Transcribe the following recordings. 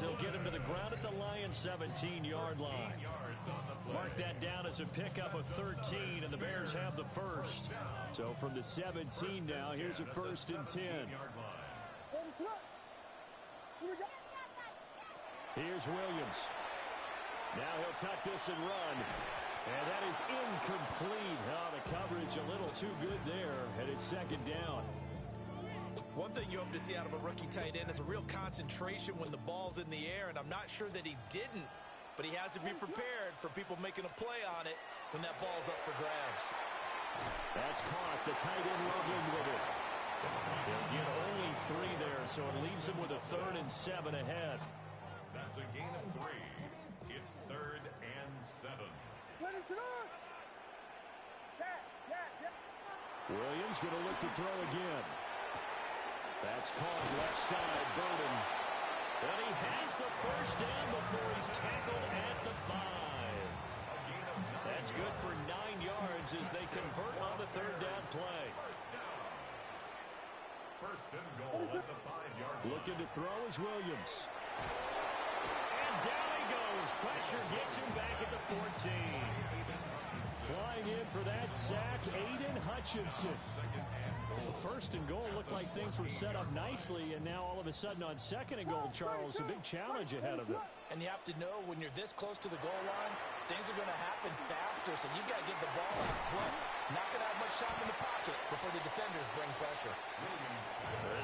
He'll get him to the ground at the Lions' 17-yard line. Mark that down as a pickup of 13, and the Bears have the first. So from the 17 now, here's a 1st and 10. Here's Williams. Now he'll tuck this and run. And that is incomplete. Oh, the coverage a little too good there, and it's 2nd down. One thing you hope to see out of a rookie tight end is a real concentration when the ball's in the air, and I'm not sure that he didn't, but he has to be prepared for people making a play on it when that ball's up for grabs. That's caught. The tight end rumbling with it. They'll get only 3 there, so it leaves him with a 3rd and 7 ahead. That's a gain of 3. It's 3rd and 7. Williams going to look to throw again. That's caught left side, Burden. And he has the 1st down before he's tackled at the 5. That's good for 9 yards as they convert on the 3rd down play. First and goal at the 5-yard line. Looking to throw is Williams. And down he goes. Pressure gets him back at the 14. Flying in for that sack, Aiden Hutchinson. The 1st and goal looked like things were set up nicely, and now all of a sudden on 2nd and goal, Charles, a big challenge ahead of them. And you have to know when you're this close to the goal line, things are going to happen faster, so you've got to get the ball out quick. Not going to have much time in the pocket before the defenders bring pressure.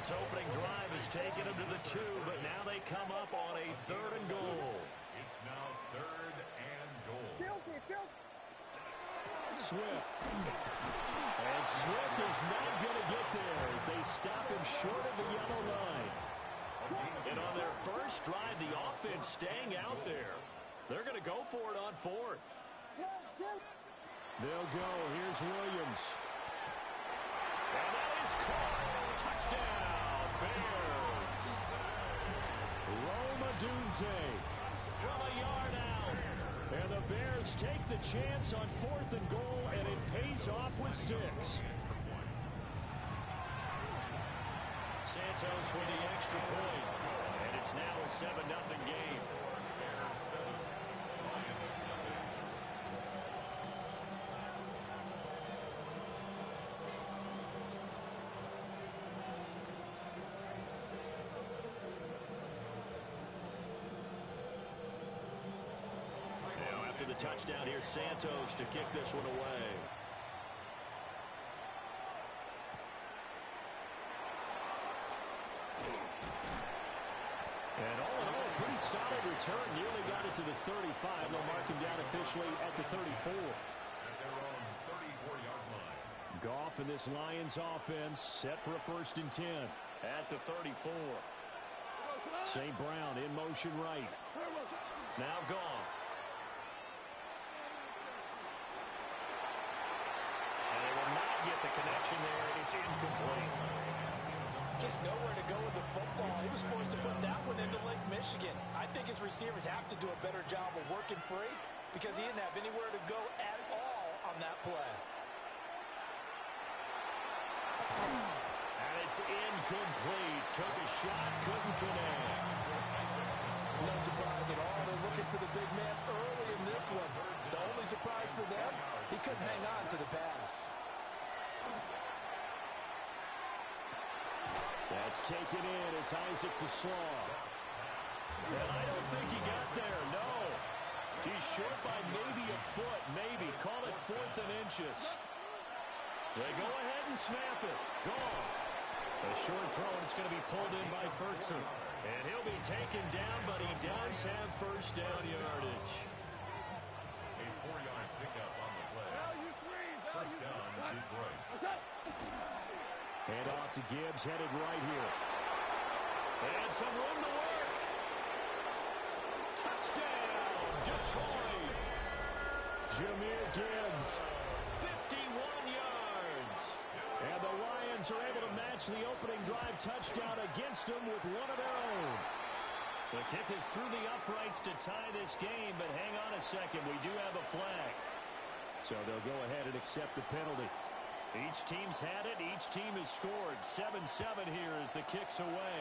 This opening drive has taken them to the 2, but now they come up on a 3rd and goal. It's now 3rd and goal. Swift. And Swift is not going to get there as they stop him short of the yellow line. And on their first drive, the offense staying out there. They're going to go for it on 4th. They'll go. Here's Williams. And that is caught. Touchdown, Bears. Rome Odunze from a yard out. And the Bears take the chance on 4th and goal, and it pays off with 6. Santos with the extra point, and it's now a 7-0 game. The touchdown here, Santos to kick this one away. And all in all, a pretty solid return. Nearly got it to the 35. They'll mark him down officially at the 34. At their own 34-yard line. Goff and this Lions offense set for a 1st and 10 at the 34. St. Brown in motion right. Now Goff. Get the connection there. It's incomplete. Just nowhere to go with the football. He was forced to put that one into Lake Michigan. I think his receivers have to do a better job of working free because he didn't have anywhere to go at all on that play. And it's incomplete. Took a shot, couldn't connect. No surprise at all. They're looking for the big man early in this one. The only surprise for them, he couldn't hang on to the pass. That's taken in. It's Isaac to Slaw. And I don't think he got there, no. He's short by maybe a foot, maybe. Call it 4th and inches. They go ahead and snap it. Gone. A short throw, and it's going to be pulled in by Ferguson. And he'll be taken down, but he does have 1st down yardage. A 4-yard pickup on the play. 1st down, Detroit. Hand off to Gibbs, headed right here. And some room to work. Touchdown, Detroit. Jahmyr Gibbs, 51 yards. And the Lions are able to match the opening drive touchdown against them with one of their own. The kick is through the uprights to tie this game, but hang on a second. We do have a flag. So they'll go ahead and accept the penalty. Each team's had it. Each team has scored. 7-7 here as the kick's away.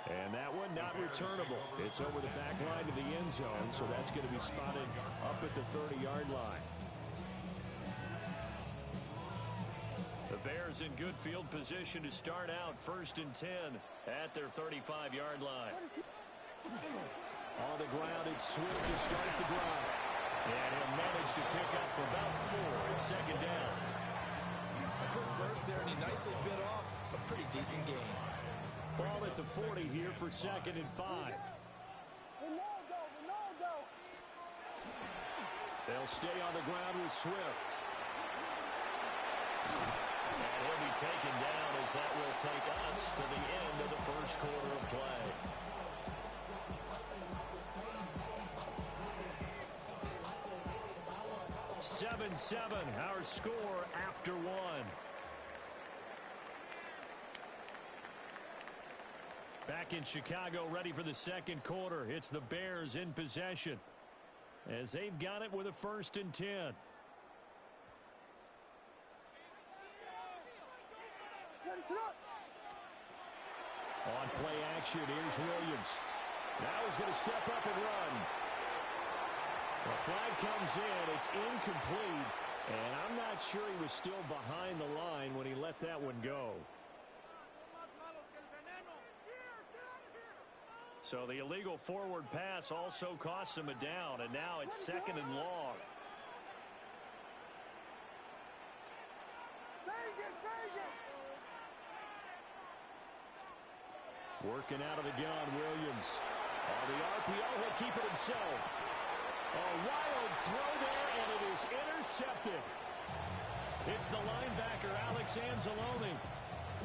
And that one not returnable. It's over the back line to the end zone, so that's going to be spotted up at the 30-yard line. The Bears in good field position to start out 1st and 10 at their 35-yard line. On the ground, it's Swift to start the drive. And he'll manage to pick up about 4 at 2nd down. A quick burst there, and he nicely bit off a pretty decent gain. Ball at the 40 here for 2nd and 5. They'll stay on the ground with Swift. And he'll be taken down as that will take us to the end of the first quarter of play. Seven, our score after 1. Back in Chicago, ready for the second quarter. It's the Bears in possession as they've got it with a 1st and 10. On play action, here's Williams. Now he's going to step up and run. The flag comes in. It's incomplete. And I'm not sure he was still behind the line when he let that one go. So the illegal forward pass also costs him a down. And now it's 2nd and long. Working out of the gun, Williams. On the RPO, he'll keep it himself. A wild throw there, and it is intercepted. It's the linebacker, Alex Anzalone.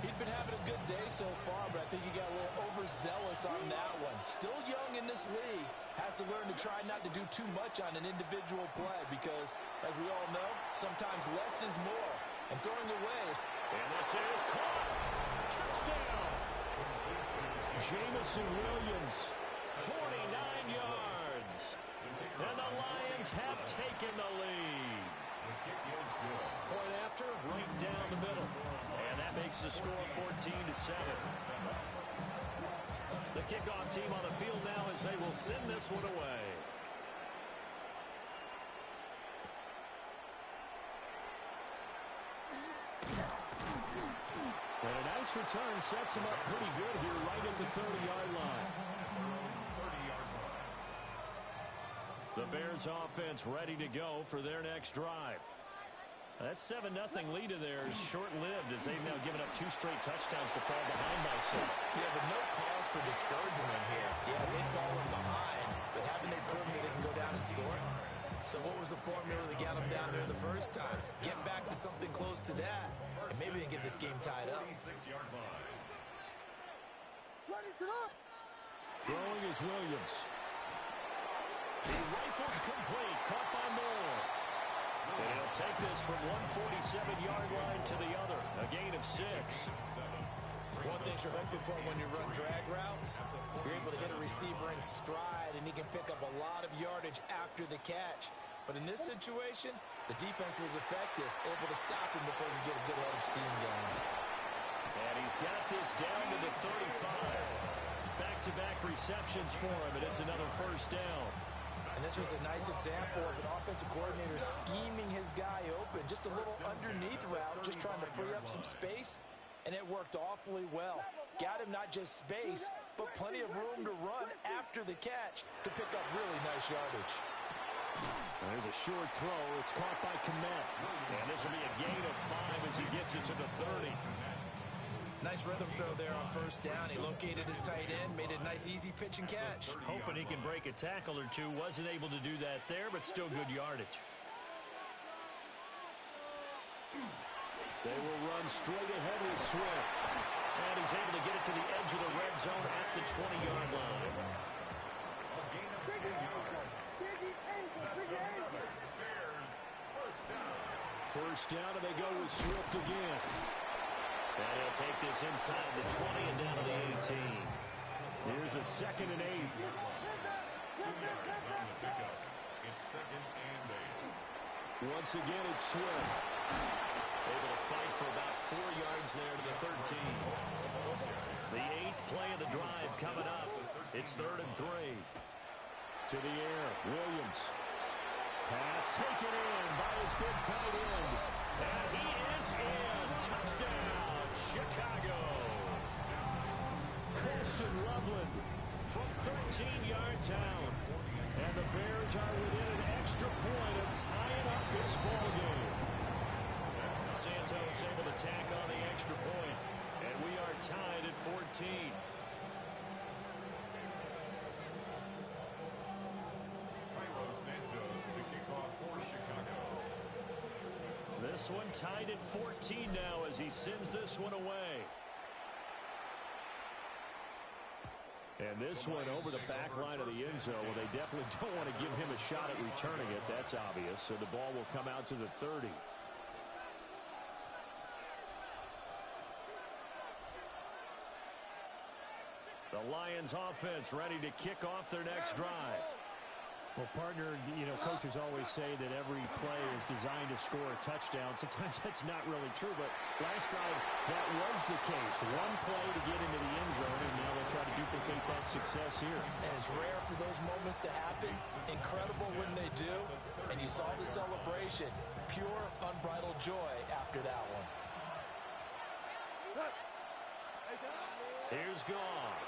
He'd been having a good day so far, but I think he got a little overzealous on that one. Still young in this league. Has to learn to try not to do too much on an individual play because, as we all know, sometimes less is more. And throwing away. And this is caught. Touchdown. Jamison Williams, 49 yards. And the Lions have taken the lead. Point after, right down the middle. And that makes the score 14-7. The kickoff team on the field now as they will send this one away. And a nice return sets him up pretty good here right at the 30-yard line. The Bears offense ready to go for their next drive. That 7-0 lead of theirs short-lived as they've now given up 2 straight touchdowns to fall behind by 7. Yeah, but no cause for discouragement here. Yeah, they've fallen behind, but haven't they proven that they can go down and score? So what was the formula that got them down there the first time? Get back to something close to that, and maybe they can get this game tied up. Throwing is Williams. The rifle's complete, caught by Moore. And he'll take this from 147-yard line to the other, a gain of 6. One thing you're hoping for when you run drag routes, you're able to hit a receiver in stride, and he can pick up a lot of yardage after the catch. But in this situation, the defense was effective, able to stop him before he could get a good head of steam going. And he's got this down to the 35. Back-to-back receptions for him, and it's another first down. And this was a nice example of an offensive coordinator scheming his guy open. Just a little underneath route, just trying to free up some space, and it worked awfully well. Got him not just space, but plenty of room to run after the catch to pick up really nice yardage. There's a short throw. It's caught by Kmet. And this will be a gain of 5 as he gets it to the 30. Nice rhythm throw there on first down. He located his tight end, made a nice easy pitch and catch. Hoping he can break a tackle or two. Wasn't able to do that there, but still good yardage. They will run straight ahead with Swift. And he's able to get it to the edge of the red zone at the 20-yard line. First down, and they go with Swift again. And he'll take this inside the 20 and down to the 18. Here's a 2nd and 8. Once again, it's Swift. Able to fight for about 4 yards there to the 13. The 8th last play of the drive coming up. It's 3rd and 3. To the air, Williams. Pass taken in by his big tight end. And he is in. Touchdown, Chicago. Colston Loveland from 13-yard town. And the Bears are within an extra point of tying up this ball game. Santos able to tack on the extra point. And we are tied at 14. This one tied at 14 now as he sends this one away. And this one over the back line of the end zone. Well, they definitely don't want to give him a shot at returning it. That's obvious. So the ball will come out to the 30. The Lions offense ready to kick off their next drive. Well, partner, you know, coaches always say that every play is designed to score a touchdown. Sometimes that's not really true, but last drive, that was the case. One play to get into the end zone, and now they'll try to duplicate that success here. And it's rare for those moments to happen. Incredible when they do. And you saw the celebration. Pure, unbridled joy after that one. Here's Goff.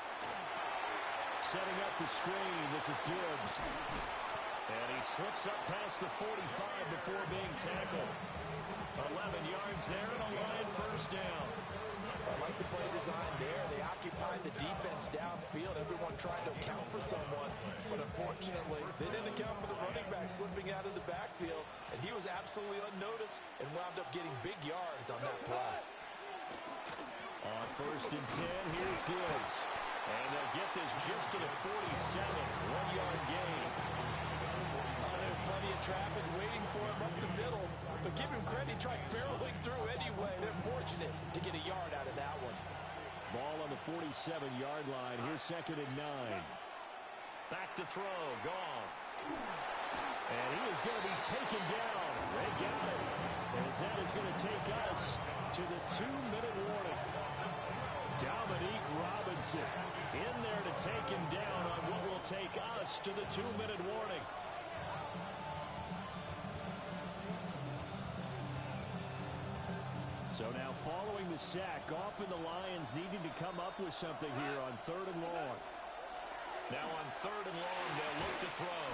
Setting up the screen. This is Gibbs. And he slips up past the 45 before being tackled. 11 yards there and a Lion first down. I like the play design there. They occupied the defense downfield. Everyone trying to account for someone. But unfortunately, they didn't account for the running back slipping out of the backfield. And he was absolutely unnoticed and wound up getting big yards on that play. On 1st and 10, here's Gibbs. And they'll get this just to the 47. 1-yard gain. There's plenty of traffic waiting for him up the middle. But give him credit, he tried barreling through anyway. They're fortunate to get a yard out of that one. Ball on the 47-yard line. Here's 2nd and 9. Back to throw. Goff. And he is going to be taken down. They got it. As that is going to take us to the 2-minute warning. Dominique Robinson in there to take him down on what will take us to the 2-minute warning. So now following the sack, Goff and the Lions needing to come up with something here on 3rd and long. Now on 3rd and long, they'll look to throw.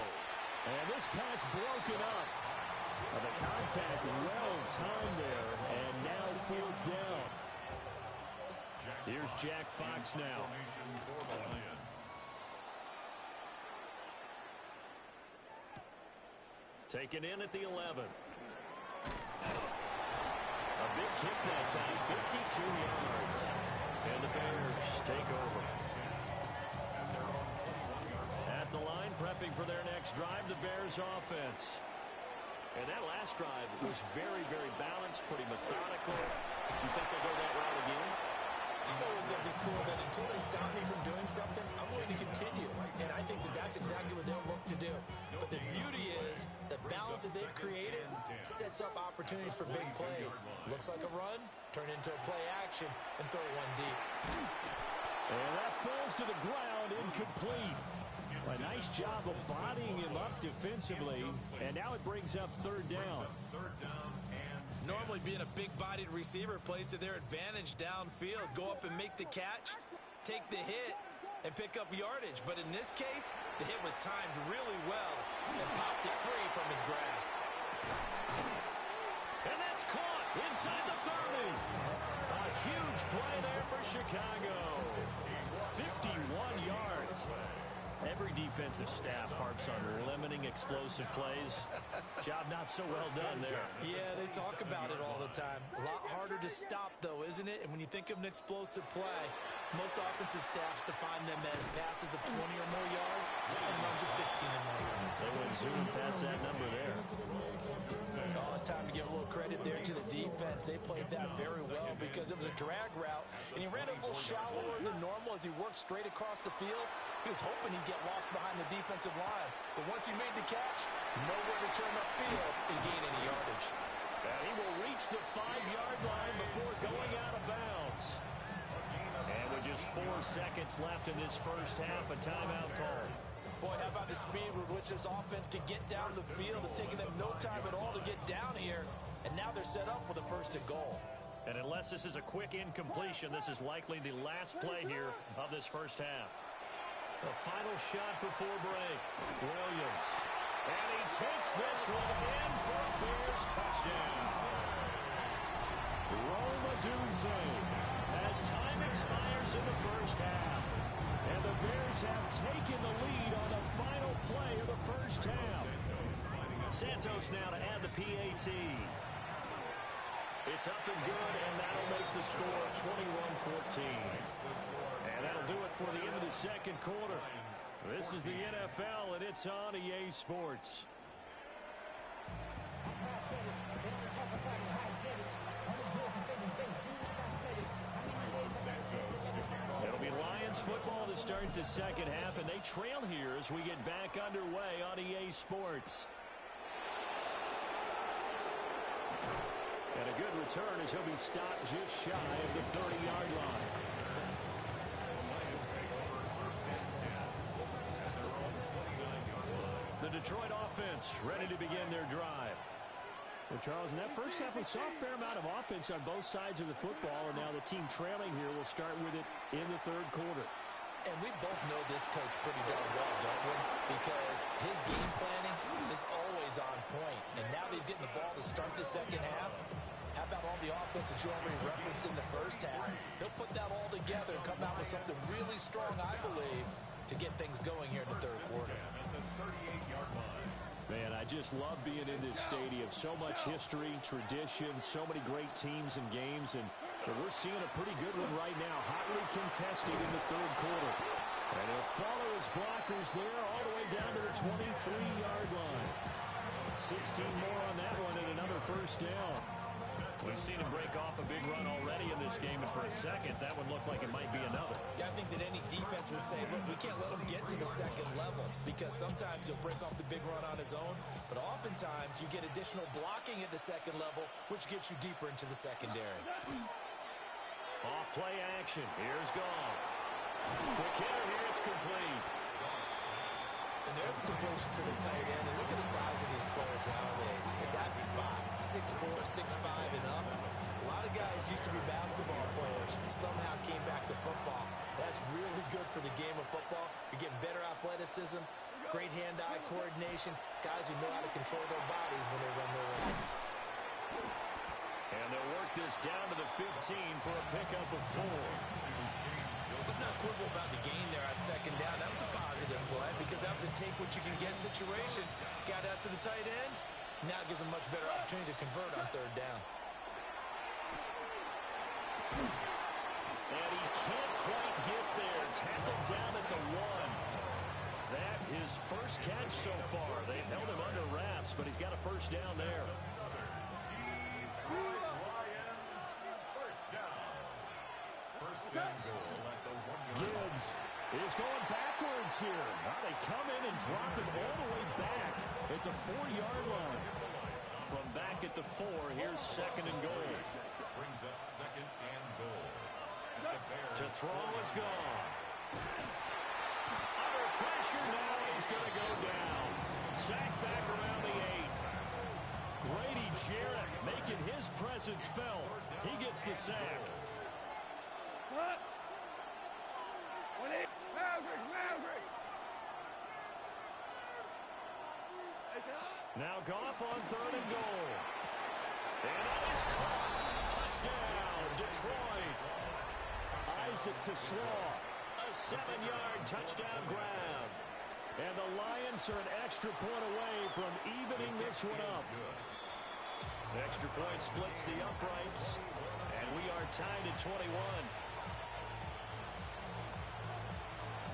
And this pass broken up. The contact well timed there, and now 4th down. Here's Jack Fox now. Taken in at the 11. A big kick that time, 52 yards. And the Bears take over. At the line, prepping for their next drive, the Bears offense. And that last drive was very, very balanced, pretty methodical. You think they'll go that route again? I'm always of the school that until they stop me from doing something, I'm going to continue. And I think that that's exactly what they'll look to do. But the beauty is the balance that they've created sets up opportunities for big plays. Looks like a run, turn into a play action, and throw one deep. And that falls to the ground, incomplete. A nice job of bodying him up defensively. And now it brings up 3rd down. Normally being a big-bodied receiver plays to their advantage downfield. Go up and make the catch, take the hit, and pick up yardage. But in this case, the hit was timed really well and popped it free from his grasp. And that's caught inside the 30. A huge play there for Chicago. 51 yards. Every defensive staff harps on limiting explosive plays. Job not so well done there. Yeah, they talk about it all the time. A lot harder to stop, though, isn't it? And when you think of an explosive play, most offensive staffs define them as passes of 20 or more yards and runs of 15 or more yards. They went zooming past that number there. Oh, it's time to give a little credit there to the defense. They played that very well because it was a drag route, and he ran a little shallower than normal as he worked straight across the field. He was hoping he'd get lost behind the defensive line. But once he made the catch, nowhere to turn upfield and gain any yardage. And he will reach the 5-yard line before going out of bounds. And with just 4 seconds left in this first half. A timeout call. Boy, how about the speed with which this offense can get down the field? It's taking them no time at all to get down here. And now they're set up with a first and goal. And unless this is a quick incompletion, this is likely the last play here of this first half. The final shot before break. Williams. And he takes this one in for a Bears touchdown. Rome Odunze as time expires in the first half. And the Bears have taken the lead on the final play of the first half. Santos now to add the PAT. It's up and good, and that'll make the score 21-14. And that'll do it for the end of the second quarter. This is the NFL, and it's on EA Sports. It'll be Lions football to start the second half, and they trail here as we get back underway on EA Sports. And a good return as he'll be stopped just shy of the 30-yard line. The Detroit offense ready to begin their drive. Well, Charles, in that first half, we saw a fair amount of offense on both sides of the football, and now the team trailing here will start with it in the third quarter. And we both know this coach pretty darn well, don't we? Because his game planning is always on point. And now that he's getting the ball to start the second half, how about all the offense that you already referenced in the first half? He'll put that all together and come out with something really strong, I believe, to get things going here in the third quarter. Man, I just love being in this stadium. So much history, tradition, so many great teams and games, and we're seeing a pretty good one right now, hotly contested in the third quarter. And he'll follow his blockers there all the way down to the 23-yard line. 16 more on that one and another first down. We've seen him break off a big run already in this game, and for a second, that one looked like it might be another. Yeah, I think that any defense would say, look, we can't let him get to the second level, because sometimes he'll break off the big run on his own, but oftentimes you get additional blocking at the second level, which gets you deeper into the secondary. Off play action. Here's Goff. To Kittle here, it's complete. And there's a completion to the tight end. And look at the size of these players nowadays. At that spot, 6'4", 6'5", and up. A lot of guys used to be basketball players. Somehow came back to football. That's really good for the game of football. You're getting better athleticism, great hand-eye coordination, guys who know how to control their bodies when they run their routes. And they'll work this down to the 15 for a pickup of 4. Let's not quibble about the gain there on second down. That was a positive play because that was a take-what-you-can-get situation. Got out to the tight end. Now gives him much better opportunity to convert on third down. And he can't quite get there. Tackled down at the 1. That his first catch so far. They've held him under wraps, but he's got a first down there. Gibbs is going backwards here. Now they come in and drop him all the way back at the 4-yard line. From back at the 4, here's second and goal. Brings up second and goal. To throw is Goff. Under pressure now, he's going to go down. Sack back around the 8. Grady Jarrett making his presence felt. He gets the sack. Now Goff on third and goal. And that is caught. Touchdown, Detroit. Isaac TeSlaa. A 7-yard touchdown grab. And the Lions are an extra point away from evening this one up. The extra point splits the uprights. And we are tied at 21.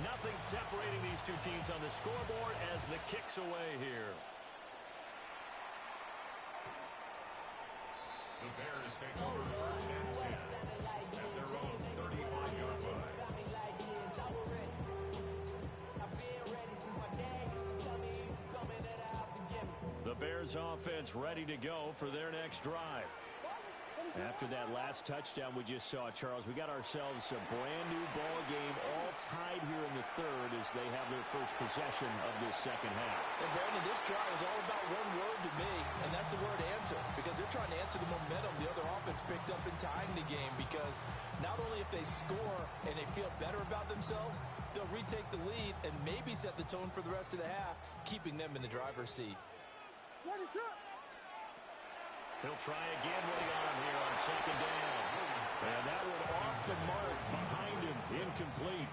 Nothing separating these two teams on the scoreboard as the kick's away here. The Bears take over first and 10 at their own 35-yard line. The Bears offense ready to go for their next drive. After that last touchdown we just saw, Charles, we got ourselves a brand-new ball game, all tied here in the third as they have their first possession of this second half. And, Brandon, this drive is all about one word to me, and that's the word answer, because they're trying to answer the momentum the other offense picked up in tying the game, because not only if they score and they feel better about themselves, they'll retake the lead and maybe set the tone for the rest of the half, keeping them in the driver's seat. He'll try again with the arm here on second down. And that one off the mark behind him, incomplete.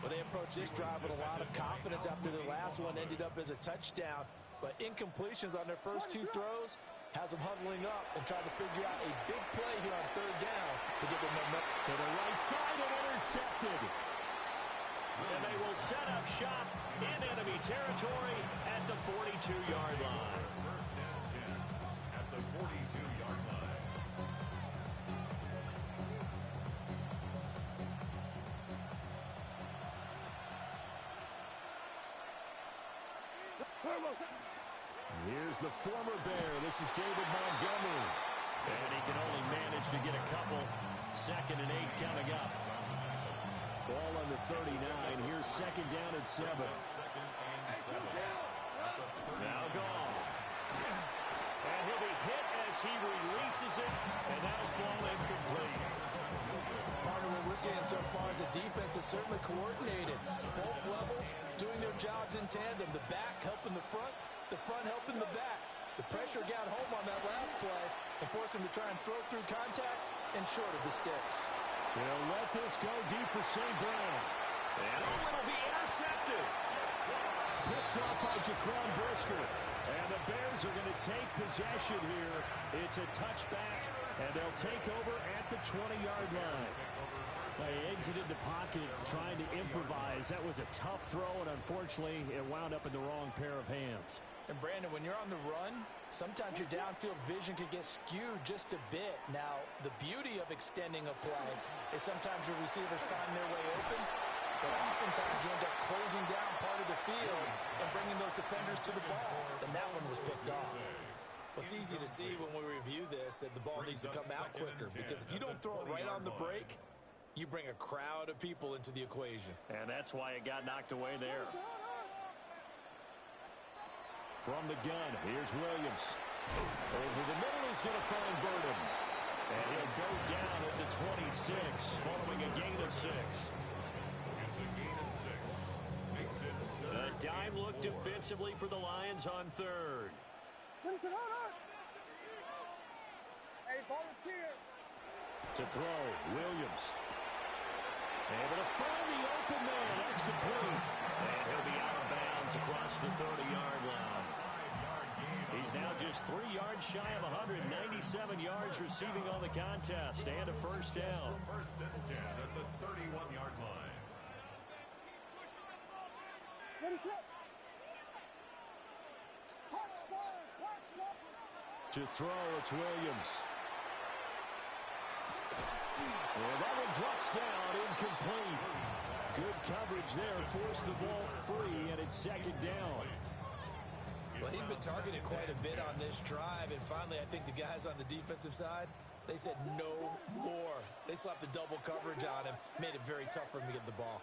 Well, they approached this drive with a lot of confidence after their last one ended up as a touchdown. But incompletions on their first two throws has them huddling up and trying to figure out a big play here on third down to get the momentum. To the right side and intercepted. And they will set up shop in enemy territory at the 42-yard line. First and 10 at the 42-yard line. Here's the former Bear. This is David Montgomery. And he can only manage to get a couple. 2nd and 8 coming up. Ball under 39. Here's second down at 7. Second and 7. Now gone. And he'll be hit as he releases it. And that'll fall incomplete. Part of what we're seeing so far is the defense is certainly coordinated. Both levels doing their jobs in tandem. The back helping the front helping the back. The pressure got home on that last play and forced him to try and throw through contact and short of the sticks. They'll let this go deep for St. Brown. And it'll be intercepted. Picked up by Jaquan Brisker. And the Bears are going to take possession here. It's a touchback, and they'll take over at the 20-yard line. They exited the pocket trying to improvise. That was a tough throw, and unfortunately, it wound up in the wrong pair of hands. And, Brandon, when you're on the run, sometimes your downfield vision can get skewed just a bit. Now, the beauty of extending a play is sometimes your receivers find their way open, but oftentimes you end up closing down part of the field and bringing those defenders to the ball. And that one was picked off. Well, it's easy to see when we review this that the ball needs to come out quicker, because if you don't throw it right on the break, you bring a crowd of people into the equation. And that's why it got knocked away there. From the gun, here's Williams. Over the middle, he's going to find Burden. And he'll go down at the 26, following a gain of 6. It's a gain of 6. Makes it A dime look defensively for the Lions on third. Hey, volunteer. To throw, Williams. Able to find the open man. That's complete. And he'll be out of bounds across the 30-yard line. He's now just 3 yards shy of 197 yards receiving on the contest. And a first down. first and 10 at the 31-yard line. To throw, it's Williams. And that one drops down, incomplete. Good coverage there, forced the ball free, and it's second down. Well, he'd been targeted quite a bit on this drive, and finally I think the guys on the defensive side, they said no more. They slapped the double coverage on him, made it very tough for him to get the ball.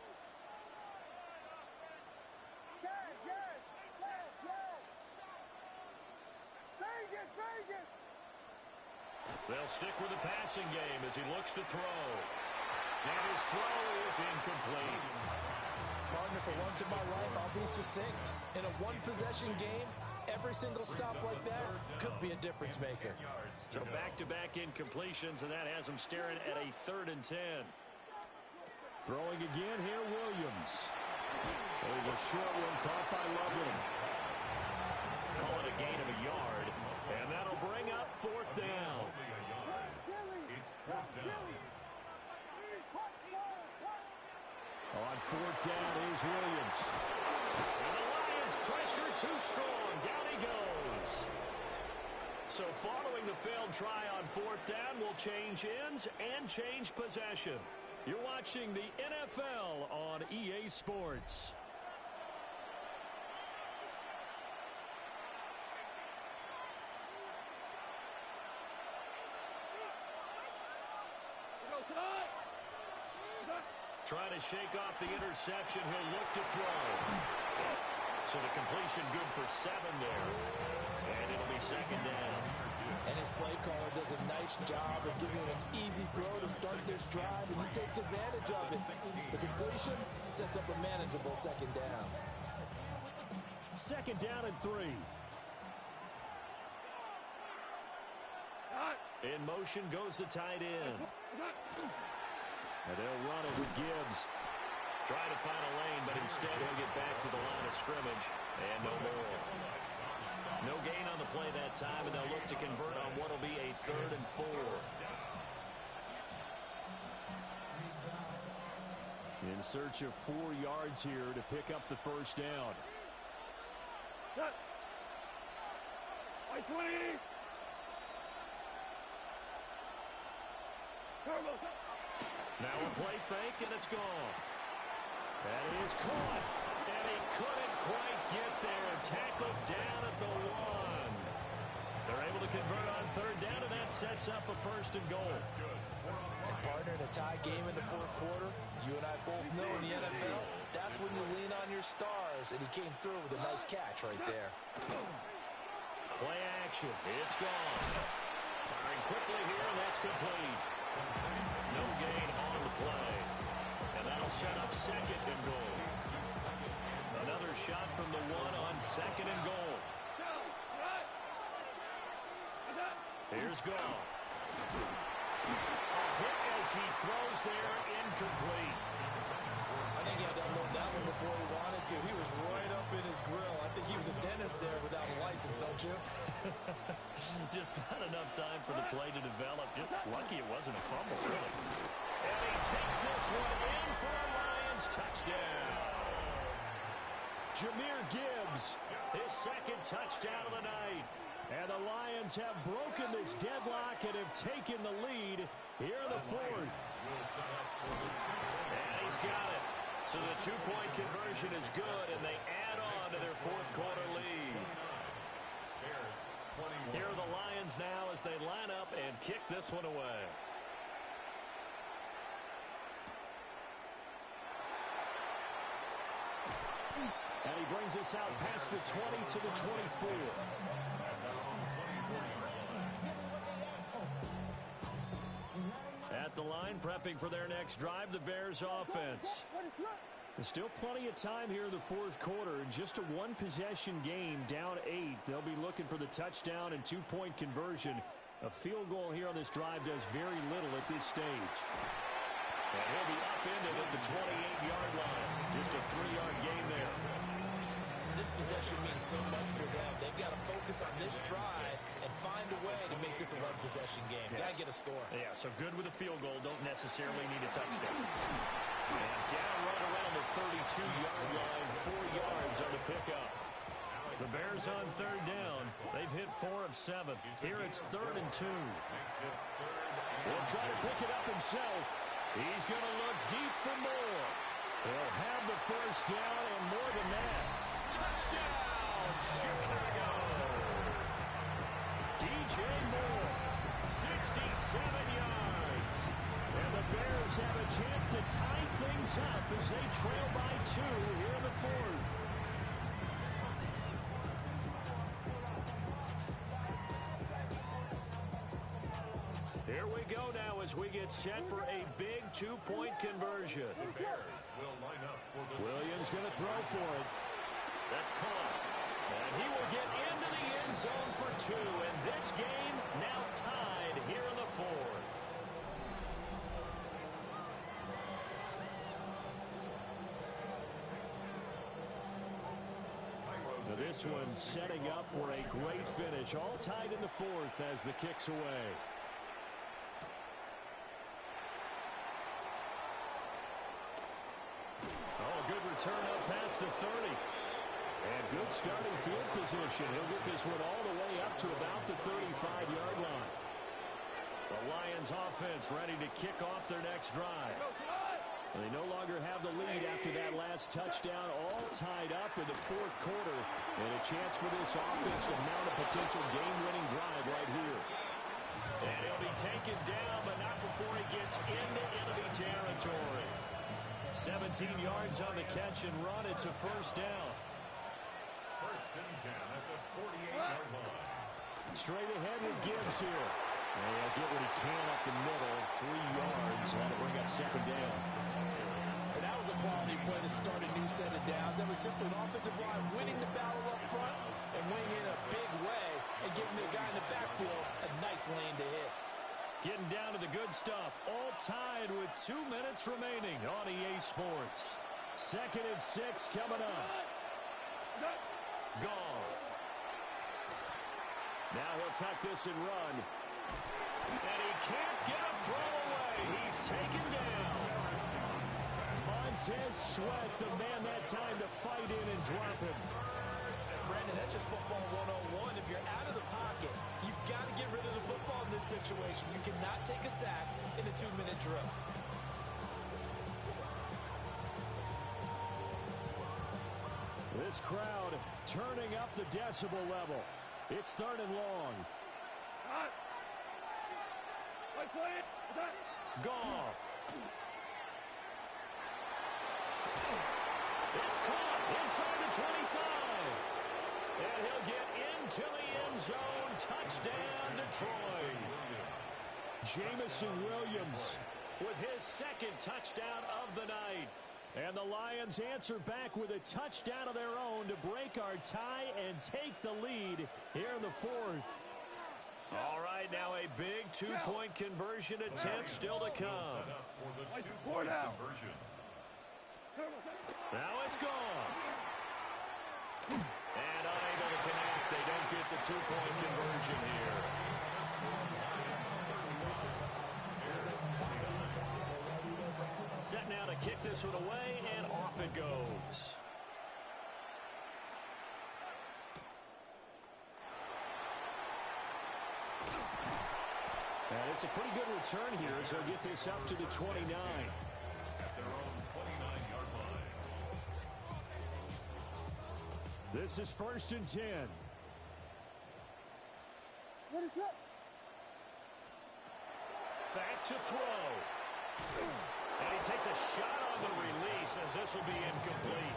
They'll stick with the passing game as he looks to throw. And his throw is incomplete. Partner, for once in my life, I'll be succinct. In a one-possession game, every single stop like that could be a difference maker. So back-to-back incompletions, and that has him staring at a 3rd and 10. Throwing again here, Williams. There's a short one caught by Loveland. Call it a gain of a yard, and that'll bring up 4th down. It's 4th down. On 4th down is Williams. And the Lions pressure too strong. Down he goes. So following the failed try on 4th down, will change ends and change possession. You're watching the NFL on EA Sports. Trying to shake off the interception. He'll look to throw. So the completion good for 7 there. And it'll be second down. And his play caller does a nice job of giving him an easy throw to start this drive, and he takes advantage of it. The completion sets up a manageable second down. Second down and 3. In motion goes the tight end. And they'll run it with Gibbs. Trying to find a lane, but instead he'll get back to the line of scrimmage. And no more. No gain on the play that time, and they'll look to convert on what will be a 3rd and 4. In search of 4 yards here to pick up the first down. Now a play fake, and it's gone. That is caught, and he couldn't quite get there. Tackled down at the 1. They're able to convert on 3rd down, and that sets up a 1st and goal. And partner, in a tie game in the 4th quarter, you and I both know in the NFL, that's when you lean on your stars, and he came through with a nice catch right there. Play action. It's gone. Firing quickly here, and that's complete. No gain on the play. And that'll set up 2nd and goal. Another shot from the 1 on 2nd and goal. Here's Goff. A hit as he throws there, incomplete. I think he had to unload that one before he wanted to. He was right up in his grill. I think he was a dentist there without a license, don't you? Just not enough time for the play to develop. Just lucky it wasn't a fumble, really. And he takes this one in for a Lions touchdown. Jahmyr Gibbs, his 2nd touchdown of the night. And the Lions have broken this deadlock and have taken the lead here in the 4th. And he's got it. So the 2-point conversion is good, and they add on to their 4th quarter lead. Here are the Lions now as they line up and kick this one away. And he brings us out past the 20 to the 24. At the line, prepping for their next drive, the Bears offense. There's still plenty of time here in the 4th quarter. Just a 1-possession game, down 8. They'll be looking for the touchdown and 2-point conversion. A field goal here on this drive does very little at this stage. And he'll be upended at the 28-yard line. Just a 3-yard gain there. This possession means so much for them. They've got to focus on this drive and find a way to make this a 1-possession game. Yes. Got to get a score. Yeah, so good with a field goal. Don't necessarily need a touchdown. And down right around the 32-yard line. 4 yards on the pickup. The Bears on 3rd down. They've hit 4 of 7. Here it's 3rd and 2. He'll try to pick it up himself. He's going to look deep for more. He'll have the first down and more than that. Touchdown, Chicago! DJ Moore, 67 yards. And the Bears have a chance to tie things up as they trail by 2 here in the 4th. Here we go now as we get set for a big 2-point conversion. Williams going to throw for it. That's caught. And he will get into the end zone for 2. And this game now tied here in the 4th. Now this one setting up for a great finish. All tied in the 4th as the kick's away. Oh, good return up past the 30. And good starting field position. He'll get this one all the way up to about the 35-yard line. The Lions offense ready to kick off their next drive. They no longer have the lead after that last touchdown, all tied up in the 4th quarter. And a chance for this offense to mount a potential game-winning drive right here. And he'll be taken down, but not before he gets into enemy territory. 17 yards on the catch and run. It's a first down. First and 10 at the 48-yard line. Straight ahead with Gibbs here. And he'll get what he can up the middle. 3 yards. That'll bring up second down. And that was a quality play to start a new set of downs. That was simply an offensive line winning the battle up front and winning in a big way and giving the guy in the backfield a nice lane to hit. Getting down to the good stuff. All tied with 2 minutes remaining on EA Sports. 2nd and 6 coming up. Goff. Now he'll tuck this and run. And he can't get a throw away. He's taken down. Montez Sweat, the man that time to fight in and drop him. Brandon, that's just football 101. If you're out of the pocket, you've got to get rid of the football in this situation. You cannot take a sack in a 2-minute drill. This crowd turning up the decibel level. It's 3rd and long. Goff. It's caught inside the 25. And he'll get into the end zone. Touchdown, Detroit. Jamison Williams with his 2nd touchdown of the night. And the Lions answer back with a touchdown of their own to break our tie and take the lead here in the 4th. All right, now a big 2-point conversion attempt still to come. Now it's gone. And unable to connect. They don't get the 2-point conversion here. Set now to kick this one away, and off it goes. And it's a pretty good return here as they'll get this up to the 29. At their own 29-yard line. This is 1st and 10. What is up? Back to throw. And he takes a shot on the release as this will be incomplete.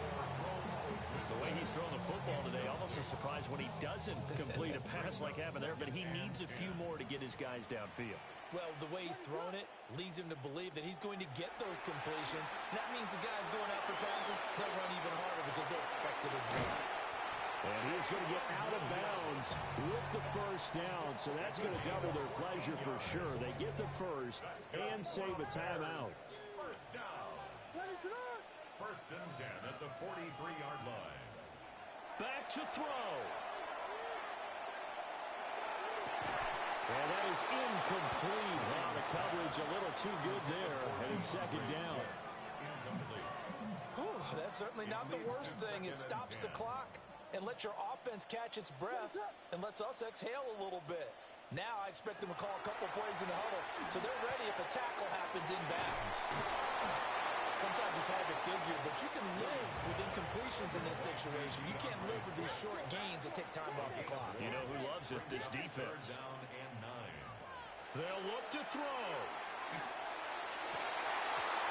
The way he's throwing the football today, almost a surprise when he doesn't complete a pass like happened there, but he needs a few more to get his guys downfield. Well, the way he's thrown it leads him to believe that he's going to get those completions. And that means the guys going after passes, they'll run even harder because they expect it as well. And he's going to get out of bounds with the first down, so that's going to double their pleasure for sure. They get the first and save a timeout. First down. First and 10 at the 43-yard line. Back to throw. And that is incomplete. Wow, the coverage a little too good there, and it's 2nd down. Whew, that's certainly not the worst thing. It stops the clock and lets your offense catch its breath and lets us exhale a little bit. Now I expect them to call a couple plays in the huddle, so they're ready if a tackle happens in bounds. Sometimes it's hard to figure, but you can live with incompletions in this situation. You can't live with these short gains that take time off the clock. You know who loves it? This defense. Down and 9. They'll look to throw.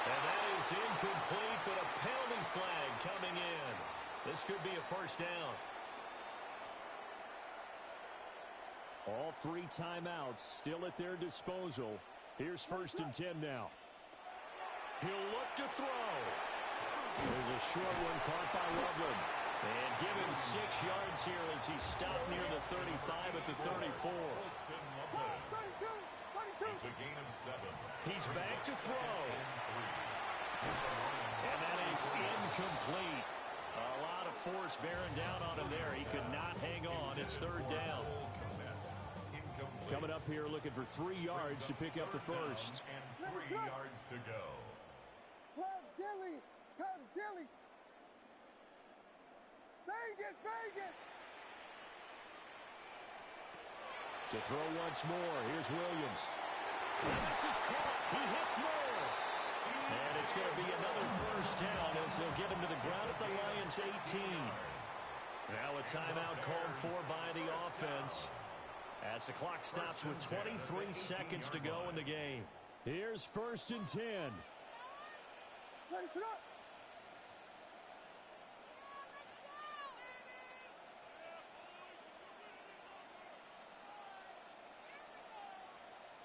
And that is incomplete, but a penalty flag coming in. This could be a first down. All 3 timeouts still at their disposal. Here's 1st and 10 now. He'll look to throw. There's a short one caught by Loveland. And give him 6 yards here as he stopped near the 35 at the 34. It's a gain of 7. He's back to throw. And that is incomplete. A lot of force bearing down on him there. He could not hang on. It's 3rd down. Coming up here looking for 3 yards to pick up the first. And 3 yards to go. Comes Dilly! Comes Dilly! Vegas! Vegas! To throw once more. Here's Williams. This is caught. He hits more. And it's going to be another first down as they'll get him to the ground at the Lions' 18. Now a timeout called for by the offense as the clock stops with 23 seconds to go in the game. Here's 1st and 10. Ready, sit up.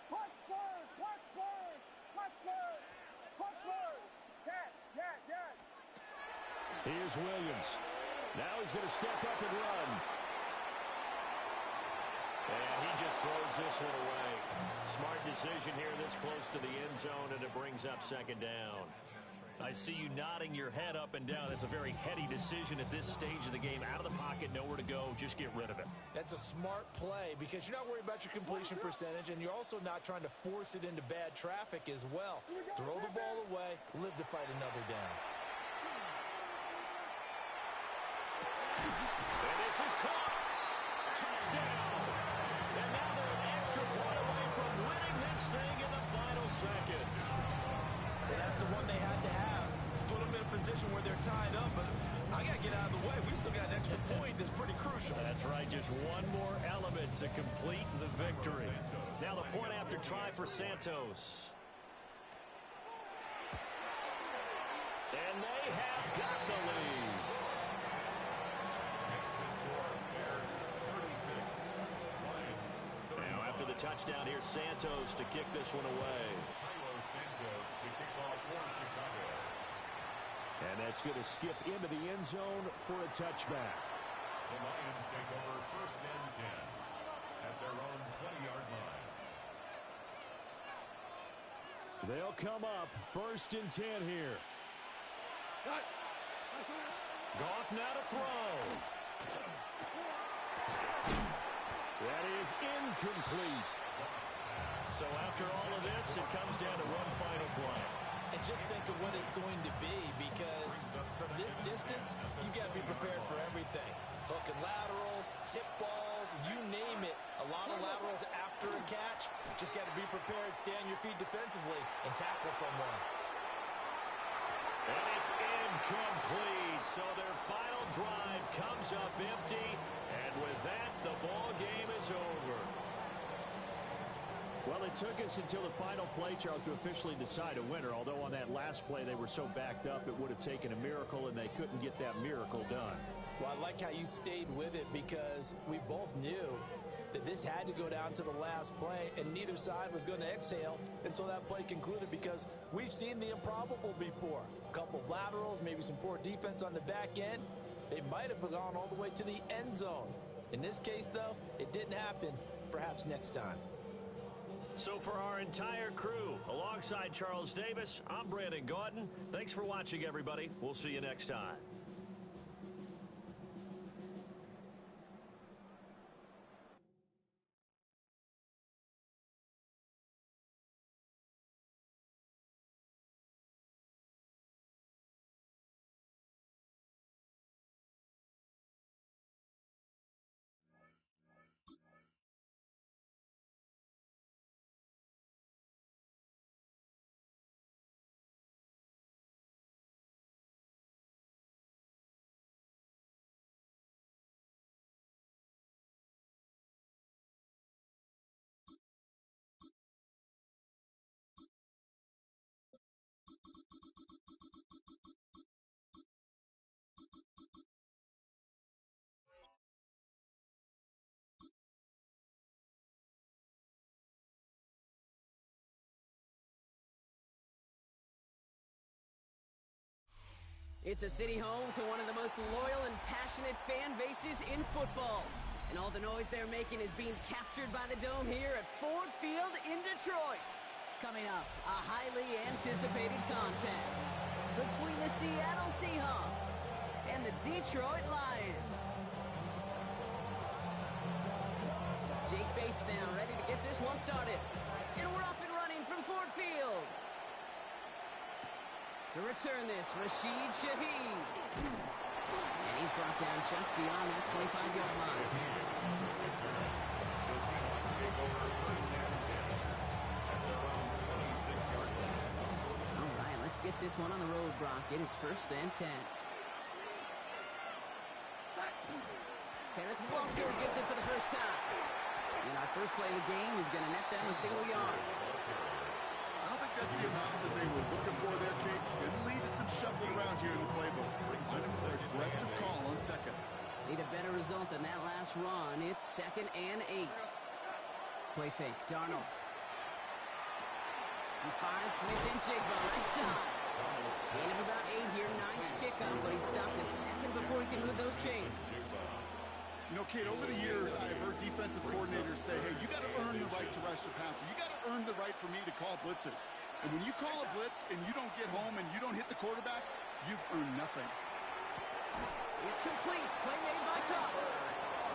Punch first, punch first, punch first, punch first. Yes. Here's Williams. Now he's going to step up and run. And he just throws this one away. Smart decision here this close to the end zone, and it brings up 2nd down. I see you nodding your head up and down. It's a very heady decision at this stage of the game. Out of the pocket, nowhere to go. Just get rid of it. That's a smart play because you're not worried about your completion percentage, and you're also not trying to force it into bad traffic as well. Throw the ball away, live to fight another down. And this is caught. Touchdown. And now they're an extra point away from winning this thing in the final seconds. And that's the one they had to have. Put them in a position where they're tied up, but I got to get out of the way. We still got an extra point that's pretty crucial. That's right. Just one more element to complete the victory. Now the point after try for Santos. And they have got the lead. Now after the touchdown, here's Santos to kick this one away. Santos to kick off for Chicago. And that's going to skip into the end zone for a touchback. The Lions take over 1st and 10 at their own 20-yard line. They'll come up 1st and 10 here. Goff now to throw. That is incomplete. So after all of this, it comes down to one final play. And just think of what it's going to be, because from this distance, you got to be prepared for everything. Hook and laterals, tip balls, you name it. A lot of laterals after a catch. Just got to be prepared, stay on your feet defensively, and tackle someone. And it's incomplete. So their final drive comes up empty. And with that, the ball game is over. Well, it took us until the final play, Charles, to officially decide a winner. Although on that last play they were so backed up, it would have taken a miracle, and they couldn't get that miracle done. Well, I like how you stayed with it, because we both knew that this had to go down to the last play, and neither side was going to exhale until that play concluded, because we've seen the improbable before. A couple of laterals, maybe some poor defense on the back end. They might have gone all the way to the end zone. In this case, though, it didn't happen. Perhaps next time. So for our entire crew, alongside Charles Davis, I'm Brandon Gaudin. Thanks for watching, everybody. We'll see you next time. It's a city home to one of the most loyal and passionate fan bases in football. And all the noise they're making is being captured by the Dome here at Ford Field in Detroit. Coming up, a highly anticipated contest between the Seattle Seahawks and the Detroit Lions. Jake Bates now ready to get this one started. And we're up and running from Ford Field. To return this, Rashid Shaheed. And he's brought down just beyond that 25-yard line. The Seahawks take over 1st and 10 at their own 26-yard line. All right, let's get this one on the road, Brock. It is 1st and 10. Kenneth Walker gets it for the first time. And our first play of the game is going to net them a single yard. I don't think that's the amount that they were looking for there, Kate. Could lead to some shuffling around here in the playbook. Find him for an aggressive call on second. Need a better result than that last run. It's 2nd and 8. Play fake. Darnold. He finds Smith-Njigba right side. Gain of about 8 here. Nice pickup, but he stopped a second before he can move those chains. You know, Kate, over the years, I've heard defensive coordinators say, hey, you got to earn the right to rush the passer. You got to earn the right for me to call blitzes. And when you call a blitz and you don't get home and you don't hit the quarterback, you've earned nothing. It's complete. Play made by Cobb.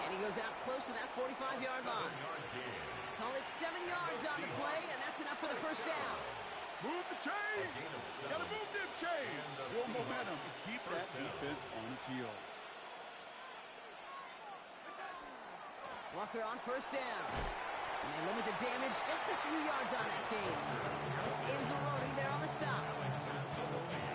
And he goes out close to that 45-yard line. Call it 7 yards on the play, and that's enough for the first down. Move the chains. Got to move them chains. More momentum to keep that defense on its heels. Walker on first down. And they limit the damage just a few yards on that gain. Alex Anzalone there on the stop.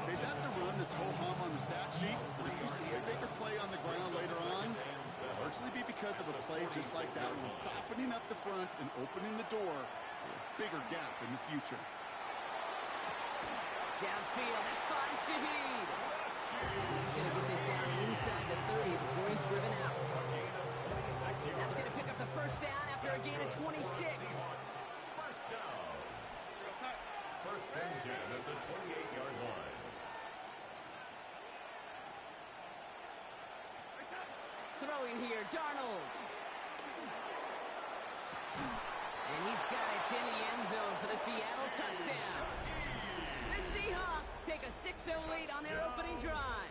Okay, that's a run that's ho-hum on the stat sheet. But if you see a bigger play on the ground later on, it'll largely be because of a play just like that one, softening up the front and opening the door for a bigger gap in the future. Downfield, that finds Shaheed. He's going to get this down inside the 30 before he's driven out. That's going to pick up the first down after a gain of 26. First down. First and 10 at the 28-yard line. Throwing here, Darnold. And he's got it in the end zone for the Seattle touchdown. The Seahawks take a 6-0 lead on their opening drive.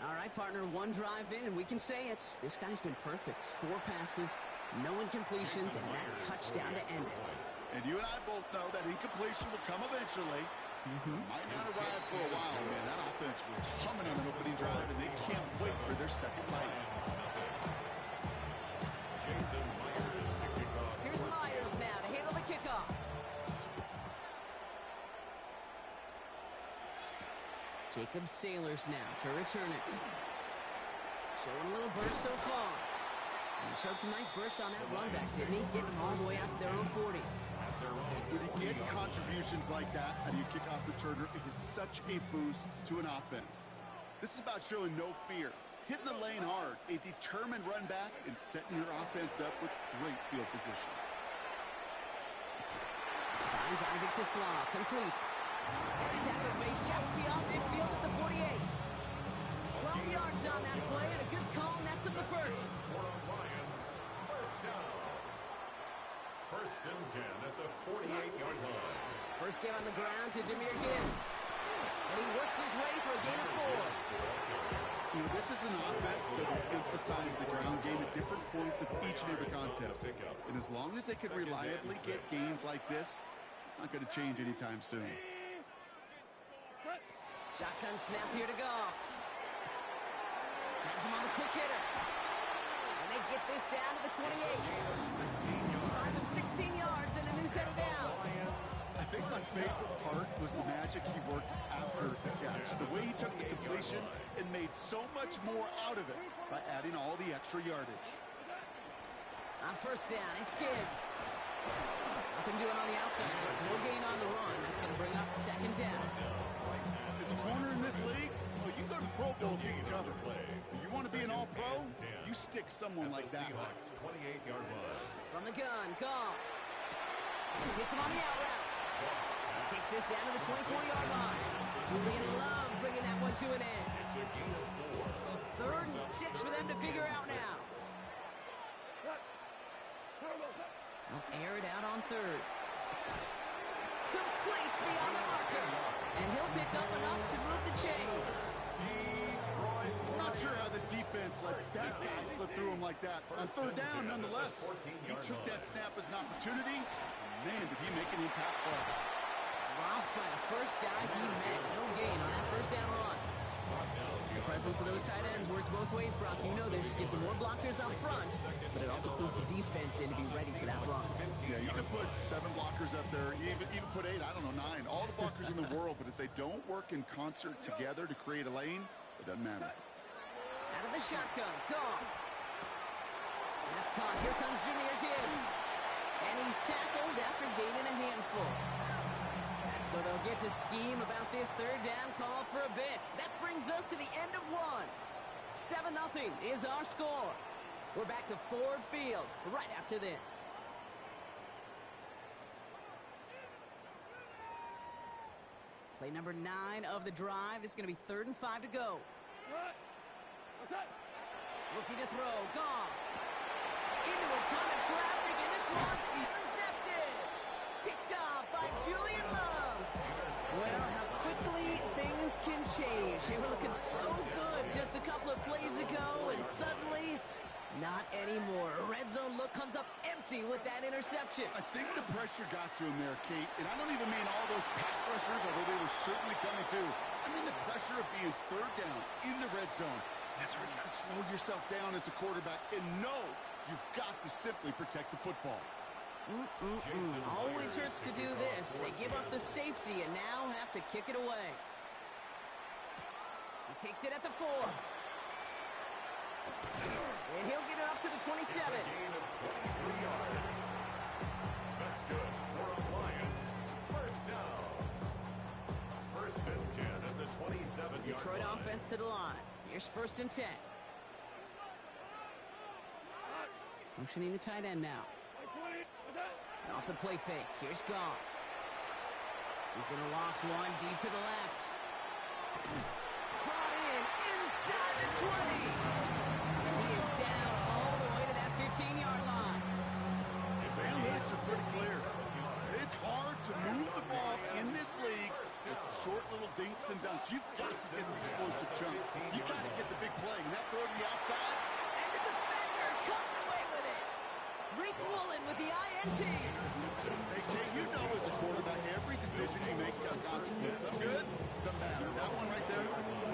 All right, partner, one drive in, and we can say this guy's been perfect. 4 passes, no incompletions, and that touchdown to end it. And you and I both know that incompletion will come eventually. Might not arrive for a while, man. That offense was humming on an opening drive, and they can't wait for their second bite. Jason Myers to kick off. Here's Myers now to handle the kickoff. Jacob Sailors now to return it. Showing a little burst so far. And he showed some nice bursts on that run back, didn't he? Getting them all the way out to their own 40. When you get contributions like that out of your kickoff returner, it is such a boost to an offense. This is about showing no fear, hitting the lane hard, a determined run back, and setting your offense up with great field position. Finds Isaac Tisslaw, complete. And the tackle's made just beyond midfield at the 48. 12 yards on that play, and a good call nets him the first. Lions, first down. First and 10 at the 48-yard line. First game on the ground to Jahmyr Gibbs. And he works his way for a gain of 4. You know, this is an offense that will emphasize the ground game at different points of each and every contest. And as long as they can reliably get gains like this, it's not going to change anytime soon. Shotgun snap here to Goff. Has him on the quick hitter. And they get this down to the 28. He finds him 16 yards and a new set of downs. I think my favorite part was the magic he worked after the catch. The way he took the completion and made so much more out of it by adding all the extra yardage. On first down, it's Gibbs. Nothing doing on the outside. No gain on the run. That's going to bring up second down. As a corner in this league, well, you go to the Pro Bowl if you can cover. If you want to be an all-pro, you stick someone like that. 28-yard line. From the gun, Goff. Hits him on the out route. He takes this down to the 24-yard line. Julian Love bringing that one to an end. It's a gain of 4. 3rd and 6 for them to figure out now. They'll air it out on 3rd. Complete beyond the marker. And he'll pick up enough to move the chains. I'm not sure how this defense let that guy slip through him like that. On 3rd down, nonetheless, he took that snap as an opportunity. Man, did he make an impact play. Dropped by the first guy he met. No gain on that first down run. The presence of those tight ends works both ways, Brock. You know this. Gives them more blockers up front, but it also clues the defense in to be ready for that run. Yeah, you can put 7 blockers up there, even put 8, I don't know, 9. All the blockers in the world, but if they don't work in concert together to create a lane, it doesn't matter. Out of the shotgun, Goff. That's caught. Here comes Jahmyr Gibbs. And he's tackled after gaining a handful. So they'll get to scheme about this third down call for a bit. That brings us to the end of one. 7-0 is our score. We're back to Ford Field right after this. Play number 9 of the drive. This is going to be 3rd and 5 to go. Rookie to throw. Goff. Into a ton of traffic, and this one's intercepted. Picked off by Julian Love. Well, how quickly things can change. They were looking so good just a couple of plays ago, and suddenly, not anymore. A red zone look comes up empty with that interception. I think the pressure got to him there, Kate. And I don't even mean all those pass rushers, although they were certainly coming too. I mean the pressure of being 3rd down in the red zone. That's where you got to slow yourself down as a quarterback and know you've got to simply protect the football. Always hurts to do this. They give up the safety and now have to kick it away. He takes it at the 4. And he'll get it up to the 27. It's a gain of 23 yards. That's good for a Lions. First down. 1st and 10 at the 27-yard Detroit line. offense to the line. Here's 1st and 10. Motioning the tight end now. Off the play fake. Here's Goff. He's going to loft one deep to the left. Brought in inside the 20. And he is down all the way to that 15-yard line. Analytics are pretty clear. It's hard to move the ball in this league with short little dinks and dunks. You've got to get the explosive chunk. You've got to get the big play. And that throw to the outside. And the defender comes away with it. Rick Woolen with the INT. Hey, Kate, you know as a quarterback, every decision he makes got consequences. Some good, some bad. And that one right there,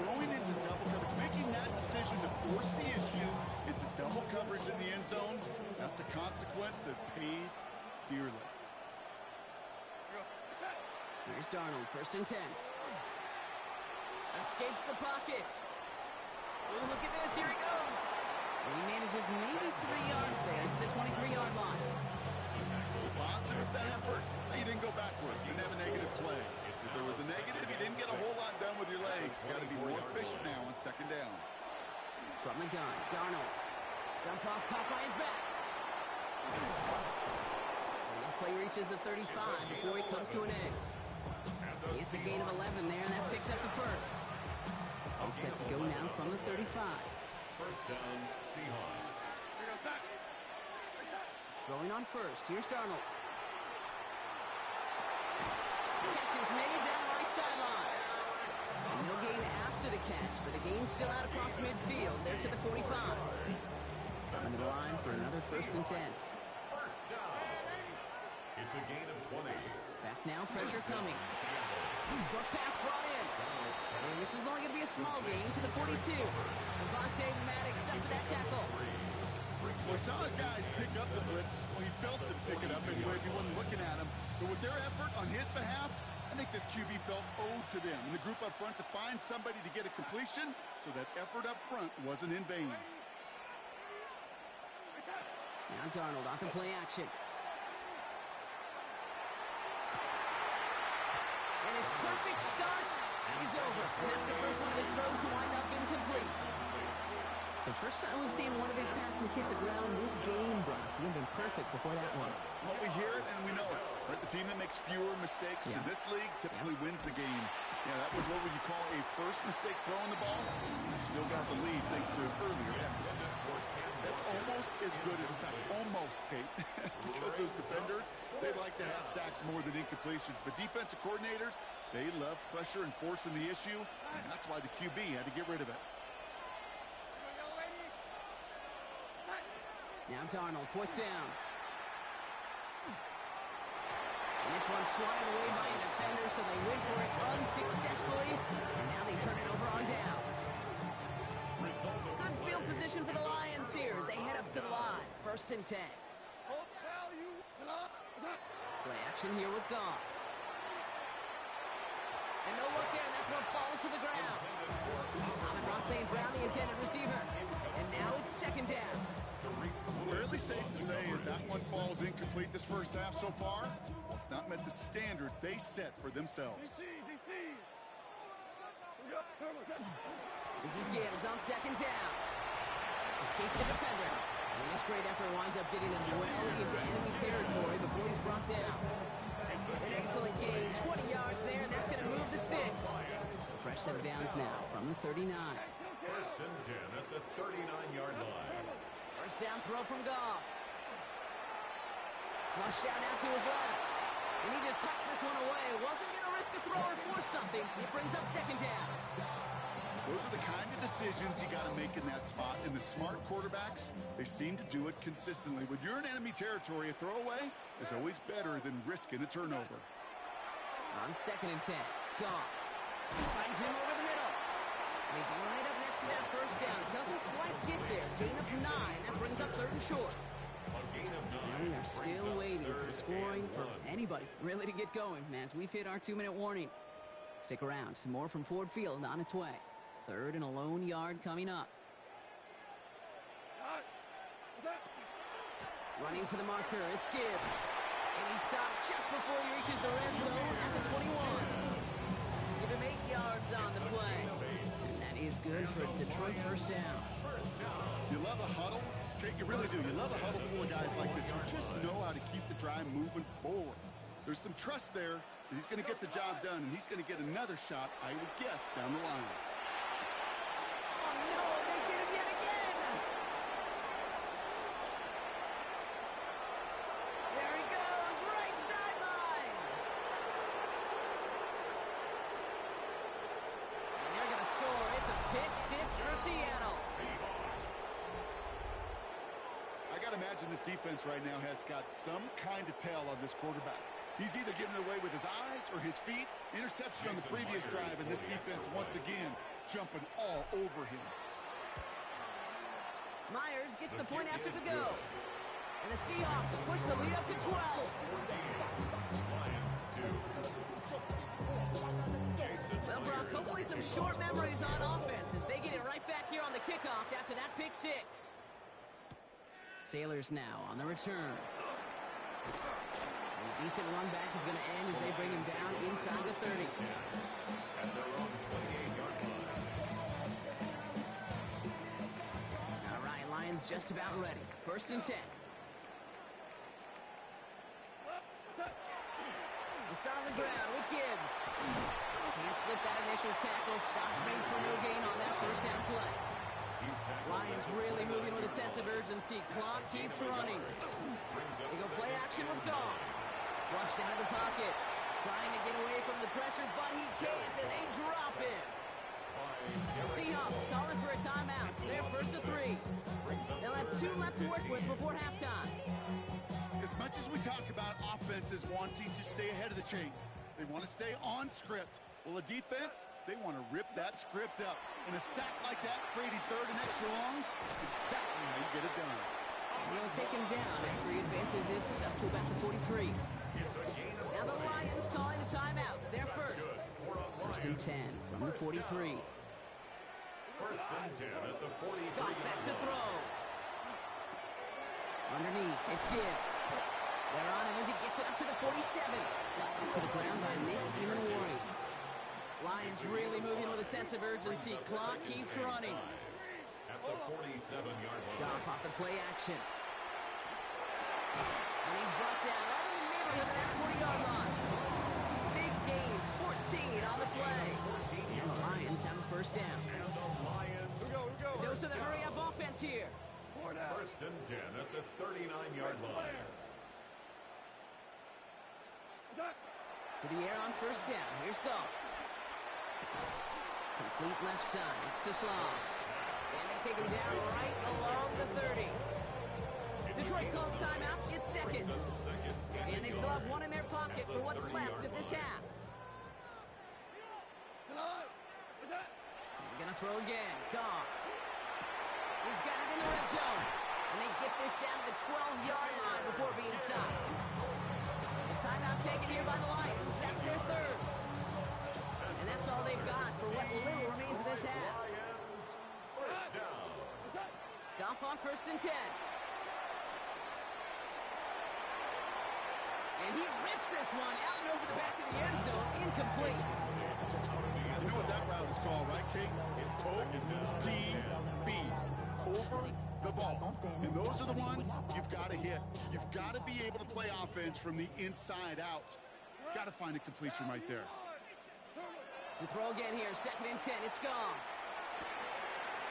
throwing into double coverage, making that decision to force the issue into double coverage in the end zone, that's a consequence that pays dearly. Here's Darnold, 1st and 10. Escapes the pocket. Oh, look at this, here he goes. And he manages maybe 3 yards there to the 23-yard line. Positive that effort. He didn't go backwards. Didn't have a negative play. If there was a negative, you didn't get a whole lot done with your legs. Got to be more efficient now on 2nd down. From the gun, Darnold. Jump off, caught by his back. And this play reaches the 35 before he comes to an end. It's a gain of 11 there, and that picks up the 1st. All set to go now from the 35. 1st down, Seahawks. Going on 1st. Here's Darnold. Catch is made down the right sideline. No gain after the catch, but the gain still out across midfield. There to the 45. Coming to the line for another 1st and 10. 1st down. It's a gain of 20. Back now, pressure coming. Short pass brought in. And this is only going to be a small gain to the 42. Devontae Maddox up for that tackle. Well, I saw his guys pick up the blitz. Well, he felt them pick it up anyway if he wasn't looking at him. But with their effort on his behalf, I think this QB felt owed to them and the group up front to find somebody to get a completion so that effort up front wasn't in vain. Now Darnold off the play action. And his perfect start is over. And that's the first one of his throws to wind up incomplete. So first time we've seen one of his passes hit the ground this game, Brock. He had been perfect before that one. Well, we hear it and we know it. Right? The team that makes fewer mistakes in this league typically wins the game. Yeah, that was what would you call a first mistake throwing the ball. Still got the lead thanks to earlier efforts. That's almost as good as a sack. Almost, Kate. Because those defenders, they like to have sacks more than incompletions. But defensive coordinators, they love pressure and forcing the issue. And that's why the QB had to get rid of it. Now Darnold, 4th down. And this one's swatted away by a defender, so they went for it unsuccessfully. And now they turn it over on downs. Good field position for the Lions here as they head up to the line. 1st and 10. Play action here with Goff. And no look there, that throw falls to the ground. Amon-Ra St. Brown, the intended receiver. And now it's 2nd down. Fairly safe to say as that one falls incomplete this first half so far. It's not met the standard they set for themselves. This is Gibbs on second down. Escapes the defender. And this great effort winds up getting him well into enemy territory before he's brought down. An excellent gain, 20 yards there, and that's going to move the sticks. So fresh set of downs now from the 39. First and 10 at the 39-yard line. First down throw from Goff. Flushed out now to his left. And he just tucks this one away. Wasn't going to risk a throw or force something. It brings up second down. Those are the kind of decisions you got to make in that spot. And the smart quarterbacks, they seem to do it consistently. When you're in enemy territory, a throwaway is always better than risking a turnover. On second and 10, Goff finds him over the middle. And he's right up next to that first down. Doesn't quite get there. Gain of 9. That brings up third and short. And we are still waiting for the scoring for anybody really to get going as we've hit our 2-minute warning. Stick around. Some more from Ford Field on its way. Third and a lone yard coming up. Running for the marker, it's Gibbs. And he stopped just before he reaches the red zone at the 21. Give him 8 yards on the play. And that is good for Detroit first down. You love a huddle? Okay, you really do. You love a huddle full of guys like this who just know how to keep the drive moving forward. There's some trust there that he's going to get the job done, and he's going to get another shot, I would guess, down the line. Oh, no, they get him yet again. There he goes, right sideline. And they're going to score. It's a pick six for Seattle. I got to imagine this defense right now has got some kind of tell on this quarterback. He's either giving it away with his eyes or his feet. Interception on the previous drive, and this defense once again jumping all over him. Myers gets the point after the go. And the Seahawks push the lead up to 12. Well, Brock, hopefully some short memories on offense as they get it right back here on the kickoff after that pick six. Sailors now on the return. And a decent run back is going to end as they bring him down inside the 30. All right, Lions just about ready. First and 10. They start on the ground with Gibbs. Can't slip that initial tackle. Stops made for no gain on that first down play. Lions really moving with a sense of urgency. Clock keeps running. They go play action with Goff. Flushed out of the pocket. Trying to get away from the pressure, but he can't, and they drop it. The Seahawks calling for a timeout. They're first to 3. They'll have 2 left to work with before halftime. As much as we talk about offenses wanting to stay ahead of the chains, they want to stay on script. Well, a defense, they want to rip that script up. And a sack like that, creating third and extra longs, it's exactly how you get it done. They'll take him down after he advances this up to about the 43. Now the Lions calling a timeout. They're first. First and 10 from the 43. First and 10 at the 43. Got back to throw. Underneath, it's Gibbs. They're on him as he gets it up to the 47. Up to the ground by Nick Emenwari. Lions really moving with a sense of urgency. Clock keeps running. At the 47-yard line. Goff off the play action. And he's brought down right in the neighborhood of that 40-yard line. Big gain, 14 on the play. And the Lions have a first down. And the Lions. A dose of the hurry-up offense here. First and 10 at the 39-yard line. To the air on first down. Here's Goff. Complete left side. It's just long. And they take him down right along the 30. Detroit calls timeout. It's second. And they still have one in their pocket for what's left of this half. They're going to throw again. Goff. He's got it in the red zone. And they get this down to the 12-yard line before being stopped. The timeout taken here by the Lions. That's their third. And that's all they've got for what little remains of this half. First down. Goff on first and 10. He rips this one out and over the back of the end zone. Incomplete. You know what that route is called, right, Kate? It's OTB. Over the ball. And those are the ones you've got to hit. You've got to be able to play offense from the inside out. Got to find a completion right there. To throw again here, 2nd and 10. It's gone.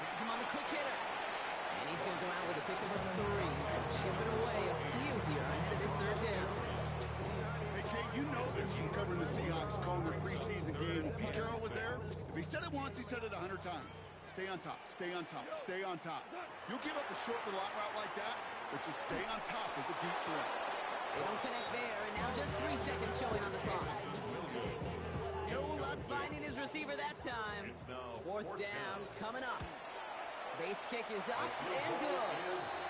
Has him on the quick hitter. And he's going to go out with a pick of a 3. So chipping away a few here ahead of this 3rd down. Hey, Kate, you know that you covering the Seahawks calling their preseason game. When Pete Carroll was there, if he said it once, he said it 100 times. Stay on top, stay on top, stay on top. You'll give up a short little out route like that, but just stay on top of the deep threat. They don't connect there, and now just 3 seconds showing on the clock. No luck finding his receiver that time. 4th down coming up. Bates' kick is up and good.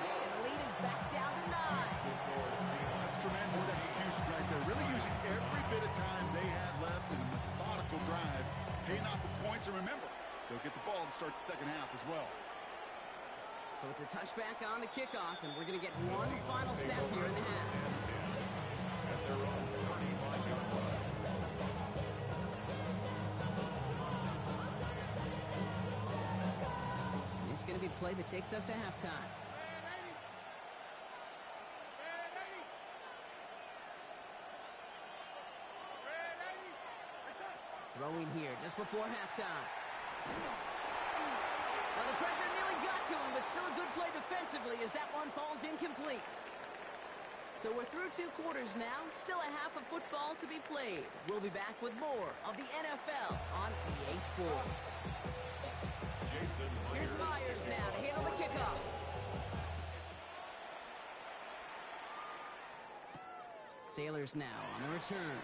And the lead is back down to 9. That's tremendous execution right there. Really using every bit of time they had left in a methodical drive, paying off with points. And remember, they'll get the ball to start the second half as well. So it's a touchback on the kickoff, and we're going to get one final snap here in the half. It's going to be the play that takes us to halftime. Throwing here just before halftime. Well, the pressure nearly got to him, but still a good play defensively as that one falls incomplete. So we're through 2 quarters now, still a half of football to be played. We'll be back with more of the NFL on EA Sports. Here's Myers now to handle the kickoff. Sailors now on the return.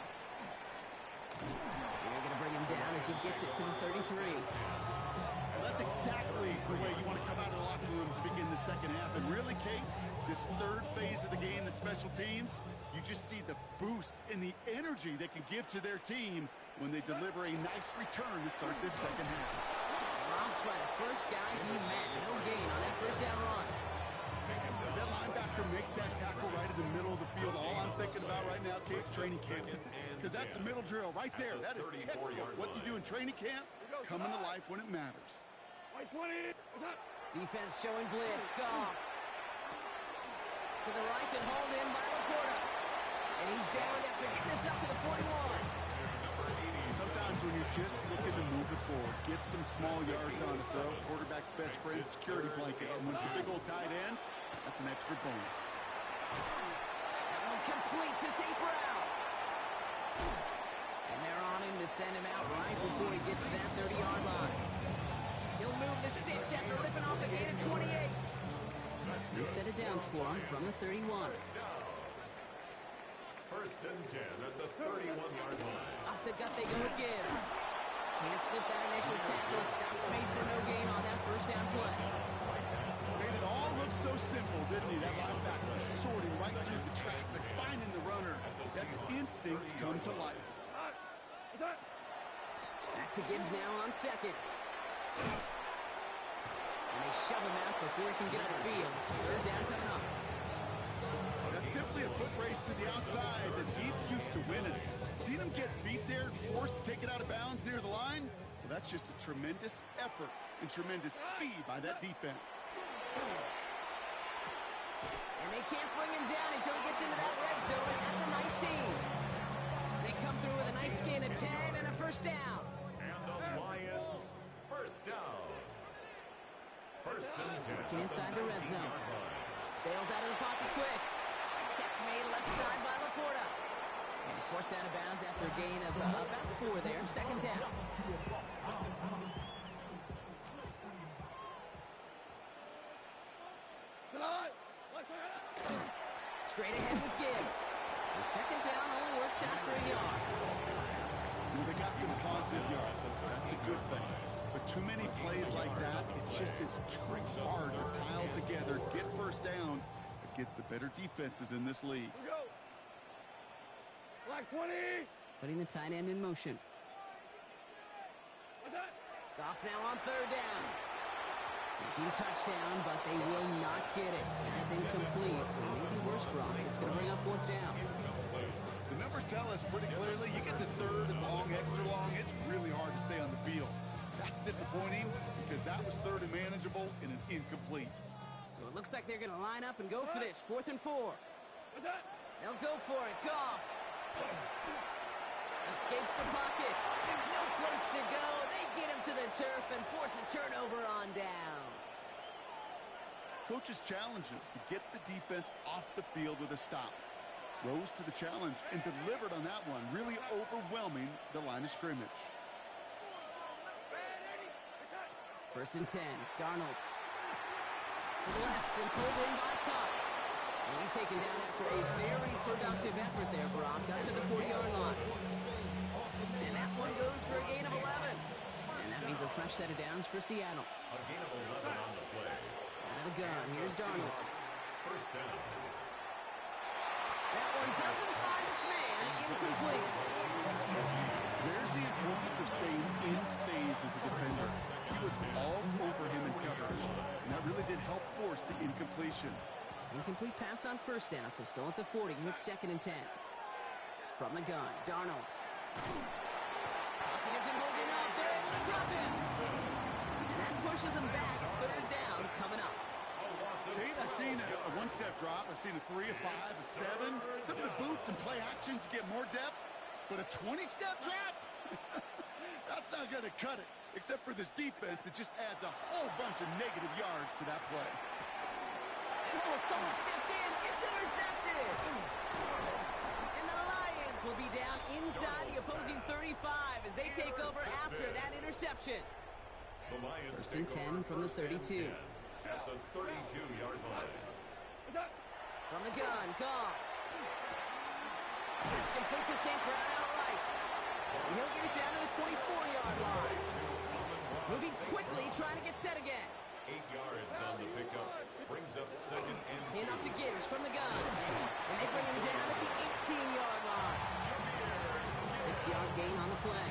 We're going to bring him down as he gets it to the 33. Well, that's exactly the way you want to come out of the locker room to begin the second half. And really, Kate, this 3rd phase of the game, the special teams, you just see the boost and the energy they can give to their team when they deliver a nice return to start this second half. Rob Flatt, first guy he met. No gain on that 1st down run. As that linebacker makes that tackle right in the middle of the field, all I'm thinking about right now, Kate, training camp. Because that's the middle drill right there. That is textbook. What you do in training camp, coming to life when it matters. Defense showing blitz. Goff. To the right and hauled in by Laporta. And he's down after getting this up to the 41. Sometimes when you're just looking to move it forward, get some small yards on the throw, quarterback's best friend, security blanket. And when it's a big old tight end, that's an extra bonus. That one complete to St. Brown. And they're on him to send him out right before he gets to that 30-yard line. He'll move the sticks after ripping off a gain of 28. New set of downs for him from the 31. 1st and 10 at the 31-yard line. Off the gut they go with Gibbs. Can't slip that initial tackle. Stops made for no gain on that 1st down play. Made it all look so simple, didn't he? That linebacker sorting right through the traffic, finding the runner. That's instincts come to life. Back to Gibbs now on 2nd. And they shove him out before he can get upfield. 3rd down coming up. That's simply a foot race to the outside that he's used to winning. Seen him get beat there, forced to take it out of bounds near the line? Well, that's just a tremendous effort and tremendous speed by that defense. And they can't bring him down until he gets into that red zone at the 19. They come through with a nice gain of 10 and a 1st down. And the Lions, 1st down. 1st and 10. Working inside the red zone. Bails out of the pocket quick. Catch made left side by Laporta. And he's forced out of bounds after a gain of about 4 there. 2nd down. Straight ahead with Gibbs. And 2nd down only works out for a yard. Well, they got some positive yards. That's a good thing. But too many plays like that, it just is too hard to pile together, get 1st downs against the better defenses in this league. Putting the tight end in motion. Goff now on 3rd down. Thinking touchdown, but they will not get it. That's incomplete. And maybe worse, Brock. It's going to bring up 4th down. The numbers tell us pretty clearly, you get to third and long, extra long, it's really hard to stay on the field. That's disappointing because that was third and manageable in an incomplete. So it looks like they're going to line up and go for this. 4th and 4. They'll go for it. Goff escapes the pocket. No place to go. They get him to the turf and force a turnover on downs. Coaches challenge him to get the defense off the field with a stop. Rose to the challenge and delivered on that one, really overwhelming the line of scrimmage. 1st and 10. Darnold to the left and pulled in by Cobb. And he's taken down after a very productive effort there, Brock, up to the 40-yard line. And that one goes for a gain of 11. And that means a fresh set of downs for Seattle. A gain of 11 on the play. Out of the gun, here's Darnold. First down. That one doesn't find its man. Incomplete. There's the importance of staying in phase as a defender. He was all over him in coverage, and that really did help force the incompletion. Incomplete pass on 1st down, so still at the 40 with 2nd and 10. From the gun, Darnold. Pocket isn't holding up. They're able to drop him. And that pushes him back. 3rd down coming up. Kate, I've seen a one-step drop. I've seen a 3, a 5, a 7. Some of the boots and play actions get more depth, but a 20-step drop? That's not going to cut it. Except for this defense, it just adds a whole bunch of negative yards to that play. Oh, someone stepped in. It's intercepted. And the Lions will be down inside the opposing 35 as they take over after that interception. The Lions 1st and 10 from the 32. At the 32-yard line. From the gun, Goff. It's complete to St. Brown outright. And he'll get it down to the 24-yard line. Moving quickly, trying to get set again. 8 yards on the pickup. Brings up 2nd and 2. Hand off to Gibbs from the gun. And they bring him down at the 18-yard line. 6-yard gain on the play.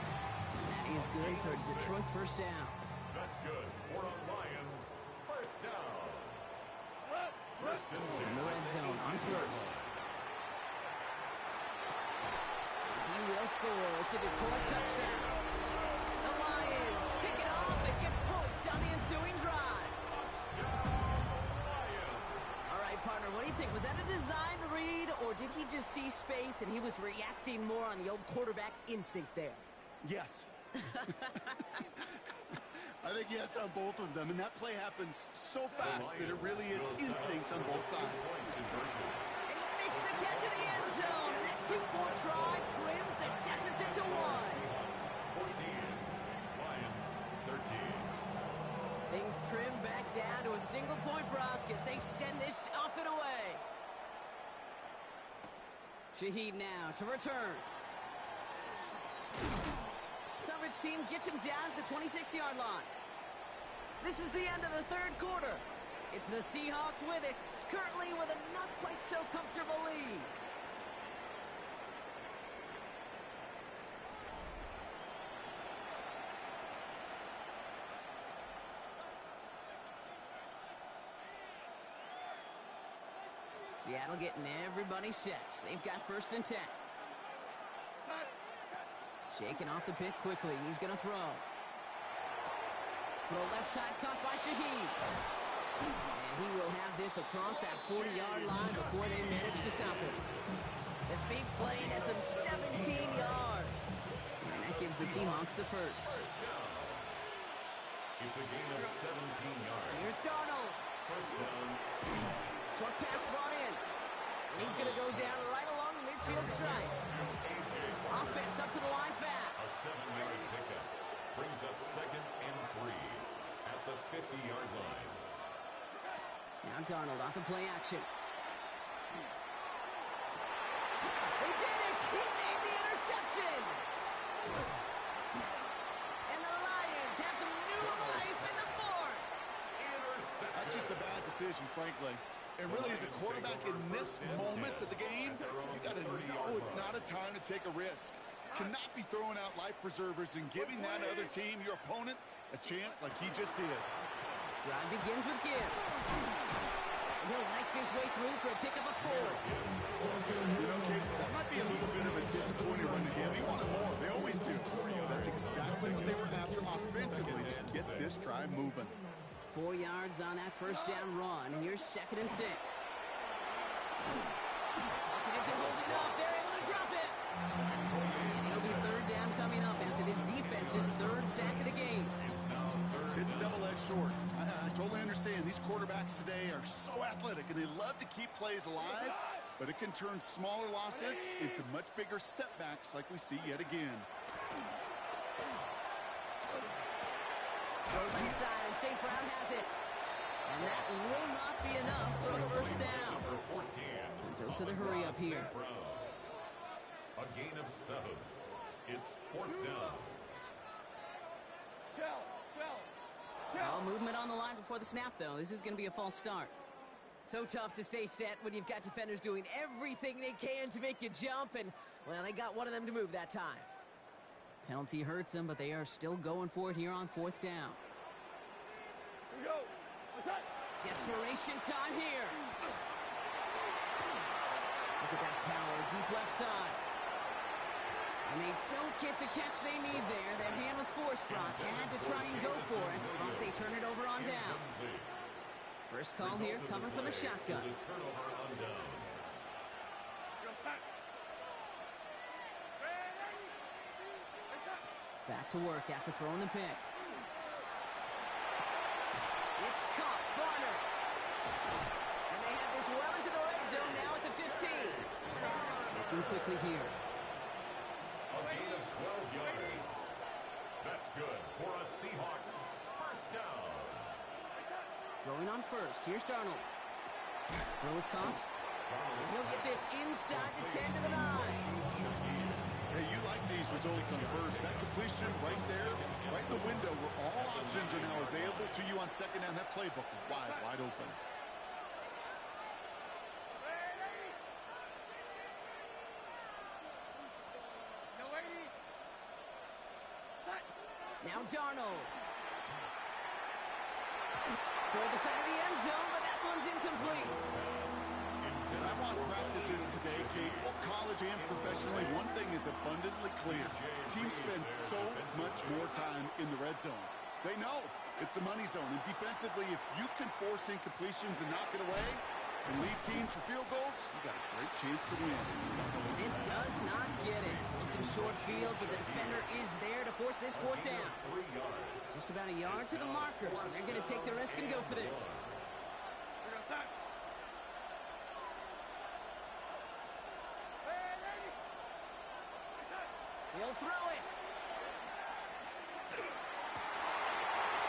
That is good for Detroit 1st down. That's good. For a Lions first down. 1st and 10. In the red zone on 1st. He will score. It's a Detroit touchdown. The Lions pick it off and get points on the ensuing drive. All right, partner, what do you think? Was that a design read, or did he just see space and he was reacting more on the old quarterback instinct there? Yes. I think yes on both of them, and that play happens so fast that it really is instincts on both sides. And he makes the catch in the end zone, and that 2-point try trims the deficit to 1. 14. Lions 13. Things trim back down to a single point, Brock, as they send this off and away. Shaheed now to return. Coverage team gets him down at the 26-yard line. This is the end of the 3rd quarter. It's the Seahawks with it, currently with a not quite so comfortable lead. Seattle getting everybody set. They've got 1st and 10. Shaking off the pick quickly. He's going to throw. Throw left side caught by Shaheed. And he will have this across that 40-yard line before they manage to stop him. The big play nets him 17 yards. And that gives the Seahawks the 1st. It's a gain of 17 yards. Here's Darnold. First down. Short pass brought in. And he's going to go down right along the midfield stripe. Offense up to the line fast. A 7-yard pickup. Brings up 2nd and 3 at the 50-yard line. Now Darnold off the play action. They did it! He made the interception! And the Lions have some new life in the 4th. That's just a bad decision, frankly. And really, as a quarterback in this moment of the game, you got to know it's not a time to take a risk. Cannot be throwing out life preservers and giving that other team, your opponent, a chance like he just did. Drive begins with Gibbs. And he'll knife his way through for a pickup of 4. You know, Kate, that might be a little bit of a going to run to him. He wanted more. They always do. That's exactly what they were after offensively to get this drive moving. 4 yards on that first down run. And here's 2nd and 6. Pocket isn't holding up. They're able to drop it. And it'll be 3rd down coming up after this defense's 3rd sack of the game. It's double-edged sword. I totally understand. These quarterbacks today are so athletic, and they love to keep plays alive, but it can turn smaller losses into much bigger setbacks like we see yet again. Left side, and St. Brown has it. And that will not be enough for a first down. Dose of the hurry up here. A gain of 7. It's 4th down. All movement on the line before the snap, though. This is going to be a false start. So tough to stay set when you've got defenders doing everything they can to make you jump, and, well, they got one of them to move that time. Penalty hurts them, but they are still going for it here on 4th down. Here we go. Desperation time here. Look at that power, deep left side. And they don't get the catch they need there. That hand was forced. Brock had to try and go for it, but they turn it over on downs. First call here coming from the shotgun. Back to work after throwing the pick. It's caught. Barner. And they have this well into the red zone now at the 15. Looking quickly here. A gain of 12 yards. That's good for a Seahawks first down. Throwing on first. Here's Darnold. Throw is caught. And he'll get this inside the 10 to the 9. Hey, you like these results on first. That completion right there, right in the window where all options are now available to you on 2nd down. That playbook wide open. Now Darnold. Toward the side of the end zone, but that one's incomplete. As I watch practices today, Kate, both college and professionally, one thing is abundantly clear. Teams spend so much more time in the red zone. They know it's the money zone. And defensively, if you can force incompletions and knock it away and leave teams for field goals, you got a great chance to win. This does not get it. Looking short field, but the defender is there to force this 4th down. Just about a yard to the markers, and they're going to take the risk and go for this. He'll throw it.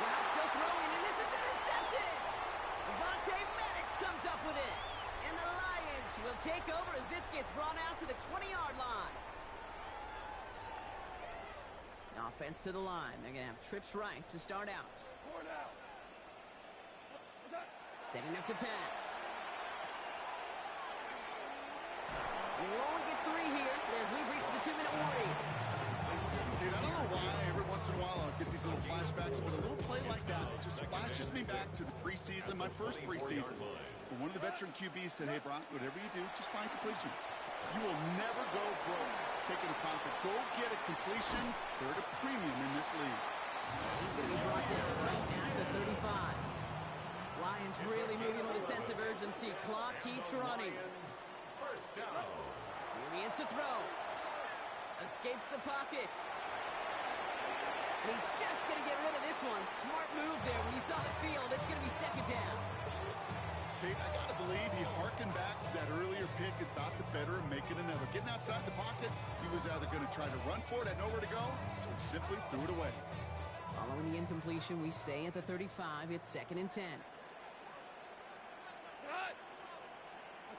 Wow, still throwing, and this is intercepted. Avonte Maddox comes up with it. And the Lions will take over as this gets brought out to the 20-yard line. Offense to the line. They're going to have trips right to start out. Setting up to pass. And we'll only get 3 here as we've reached the 2-minute warning. Dude, I don't know why every once in a while I'll get these little flashbacks, but a little play like that just flashes me back to the preseason, my first preseason. When one of the veteran QBs said, hey, Brock, whatever you do, just find completions. You will never go broke taking a profit. Go get a completion. They're at a premium in this league. He's going to be brought down right at the 35. Lions really moving with a sense of urgency. Clock keeps running. First down. Here he is to throw. Escapes the pocket. He's just going to get rid of this one. Smart move there. When you saw the field, it's going to be 2nd down. Kate, I got to believe he harkened back to that earlier pick and thought the better and make it another. Getting outside the pocket, he was either going to try to run for it, had nowhere to go, so he simply threw it away. Following the incompletion, we stay at the 35. It's 2nd and 10.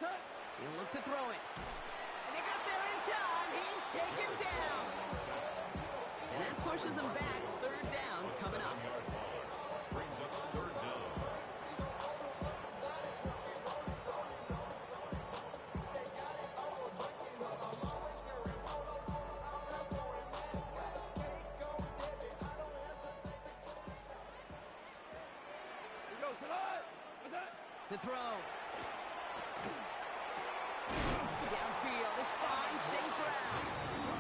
He'll look to throw it. And they got there in time. He's taken down. And that pushes them back. 3rd down coming up. Brings up 3rd down. To throw. Downfield, this finds St. Brown.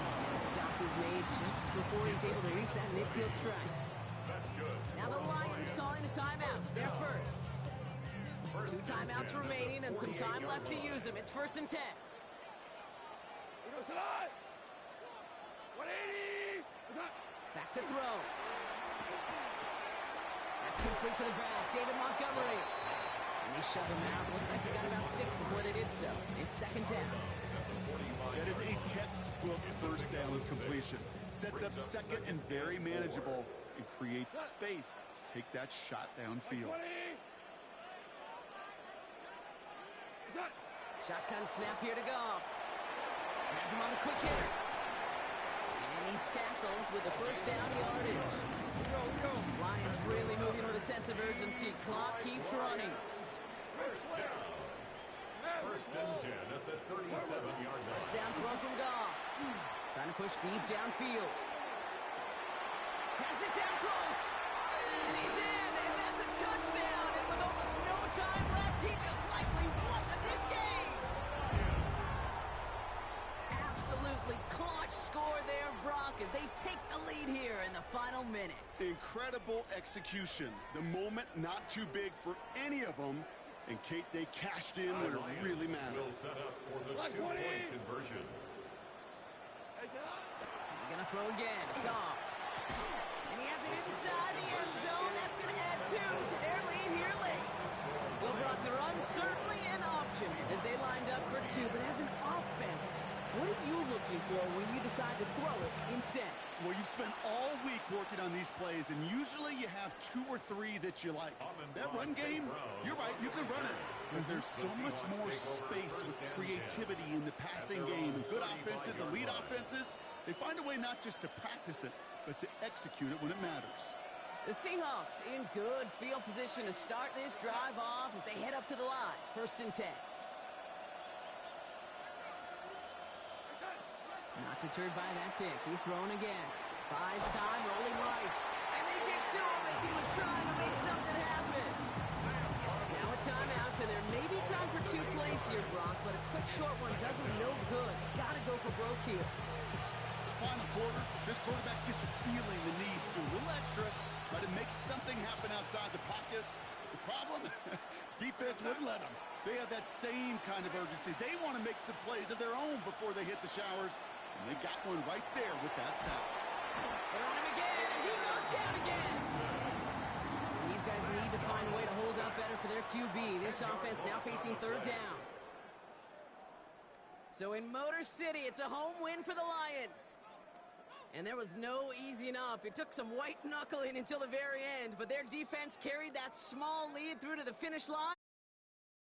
is made just before he's able to reach that midfield strike. That's good. Now the Lions calling a timeout. They're first. 2 timeouts remaining and some time left to use them. It's 1st and 10. Back to throw. That's complete to the back. David Montgomery. And they shove him out. Looks like they got about 6 before they did so. It's 2nd down. That is a textbook first down completion. Sets up second and very manageable and creates space to take that shot downfield. Shotgun snap here to Goff. Has him on the quick hitter. And he's tackled with the 1st down yardage. Lions really moving with a sense of urgency. Clock keeps running. First down. 1st and 10 at the 37-yard line. First down throw from Goff. Trying to push deep downfield. Has it down close. And he's in. And that's a touchdown. And with almost no time left, he just likely won this game. Absolutely clutch score there, Brock, as they take the lead here in the final minutes. Incredible execution. The moment not too big for any of them. And Kate, they cashed in when it really mattered. Will set up for the 2-point conversion. They're going to throw again. Goff. And he has it inside the end zone. That's going to add 2 to their lead here late. Well, Brock, the run certainly an option as they lined up for 2. But as an offense, what are you looking for when you decide to throw it instead? Well, you've spent all week working on these plays, and usually you have 2 or 3 that you like. That run game, you're right, you can run it. But there's so much more space with creativity in the passing game. And good offenses, elite offenses, they find a way not just to practice it, but to execute it when it matters. The Seahawks in good field position to start this drive off as they head up to the line. 1st and 10. Not deterred by that pick. He's thrown again. Buys time, rolling right. And they get to him as he was trying to make something happen. Now a timeout, and there may be time for 2 plays here, Brock, but a quick short one does him no good. Got to go for broke here. Final quarter, this quarterback's just feeling the need to do a little extra, try to make something happen outside the pocket. The problem? Defense wouldn't let them. They have that same kind of urgency. They want to make some plays of their own before they hit the showers. And they got one right there with that sack. They're on him again, and he goes down again. And these guys need to find a way to hold up better for their QB. This offense now facing 3rd down. So in Motor City, it's a home win for the Lions. And there was no easing up. It took some white knuckling until the very end, but their defense carried that small lead through to the finish line.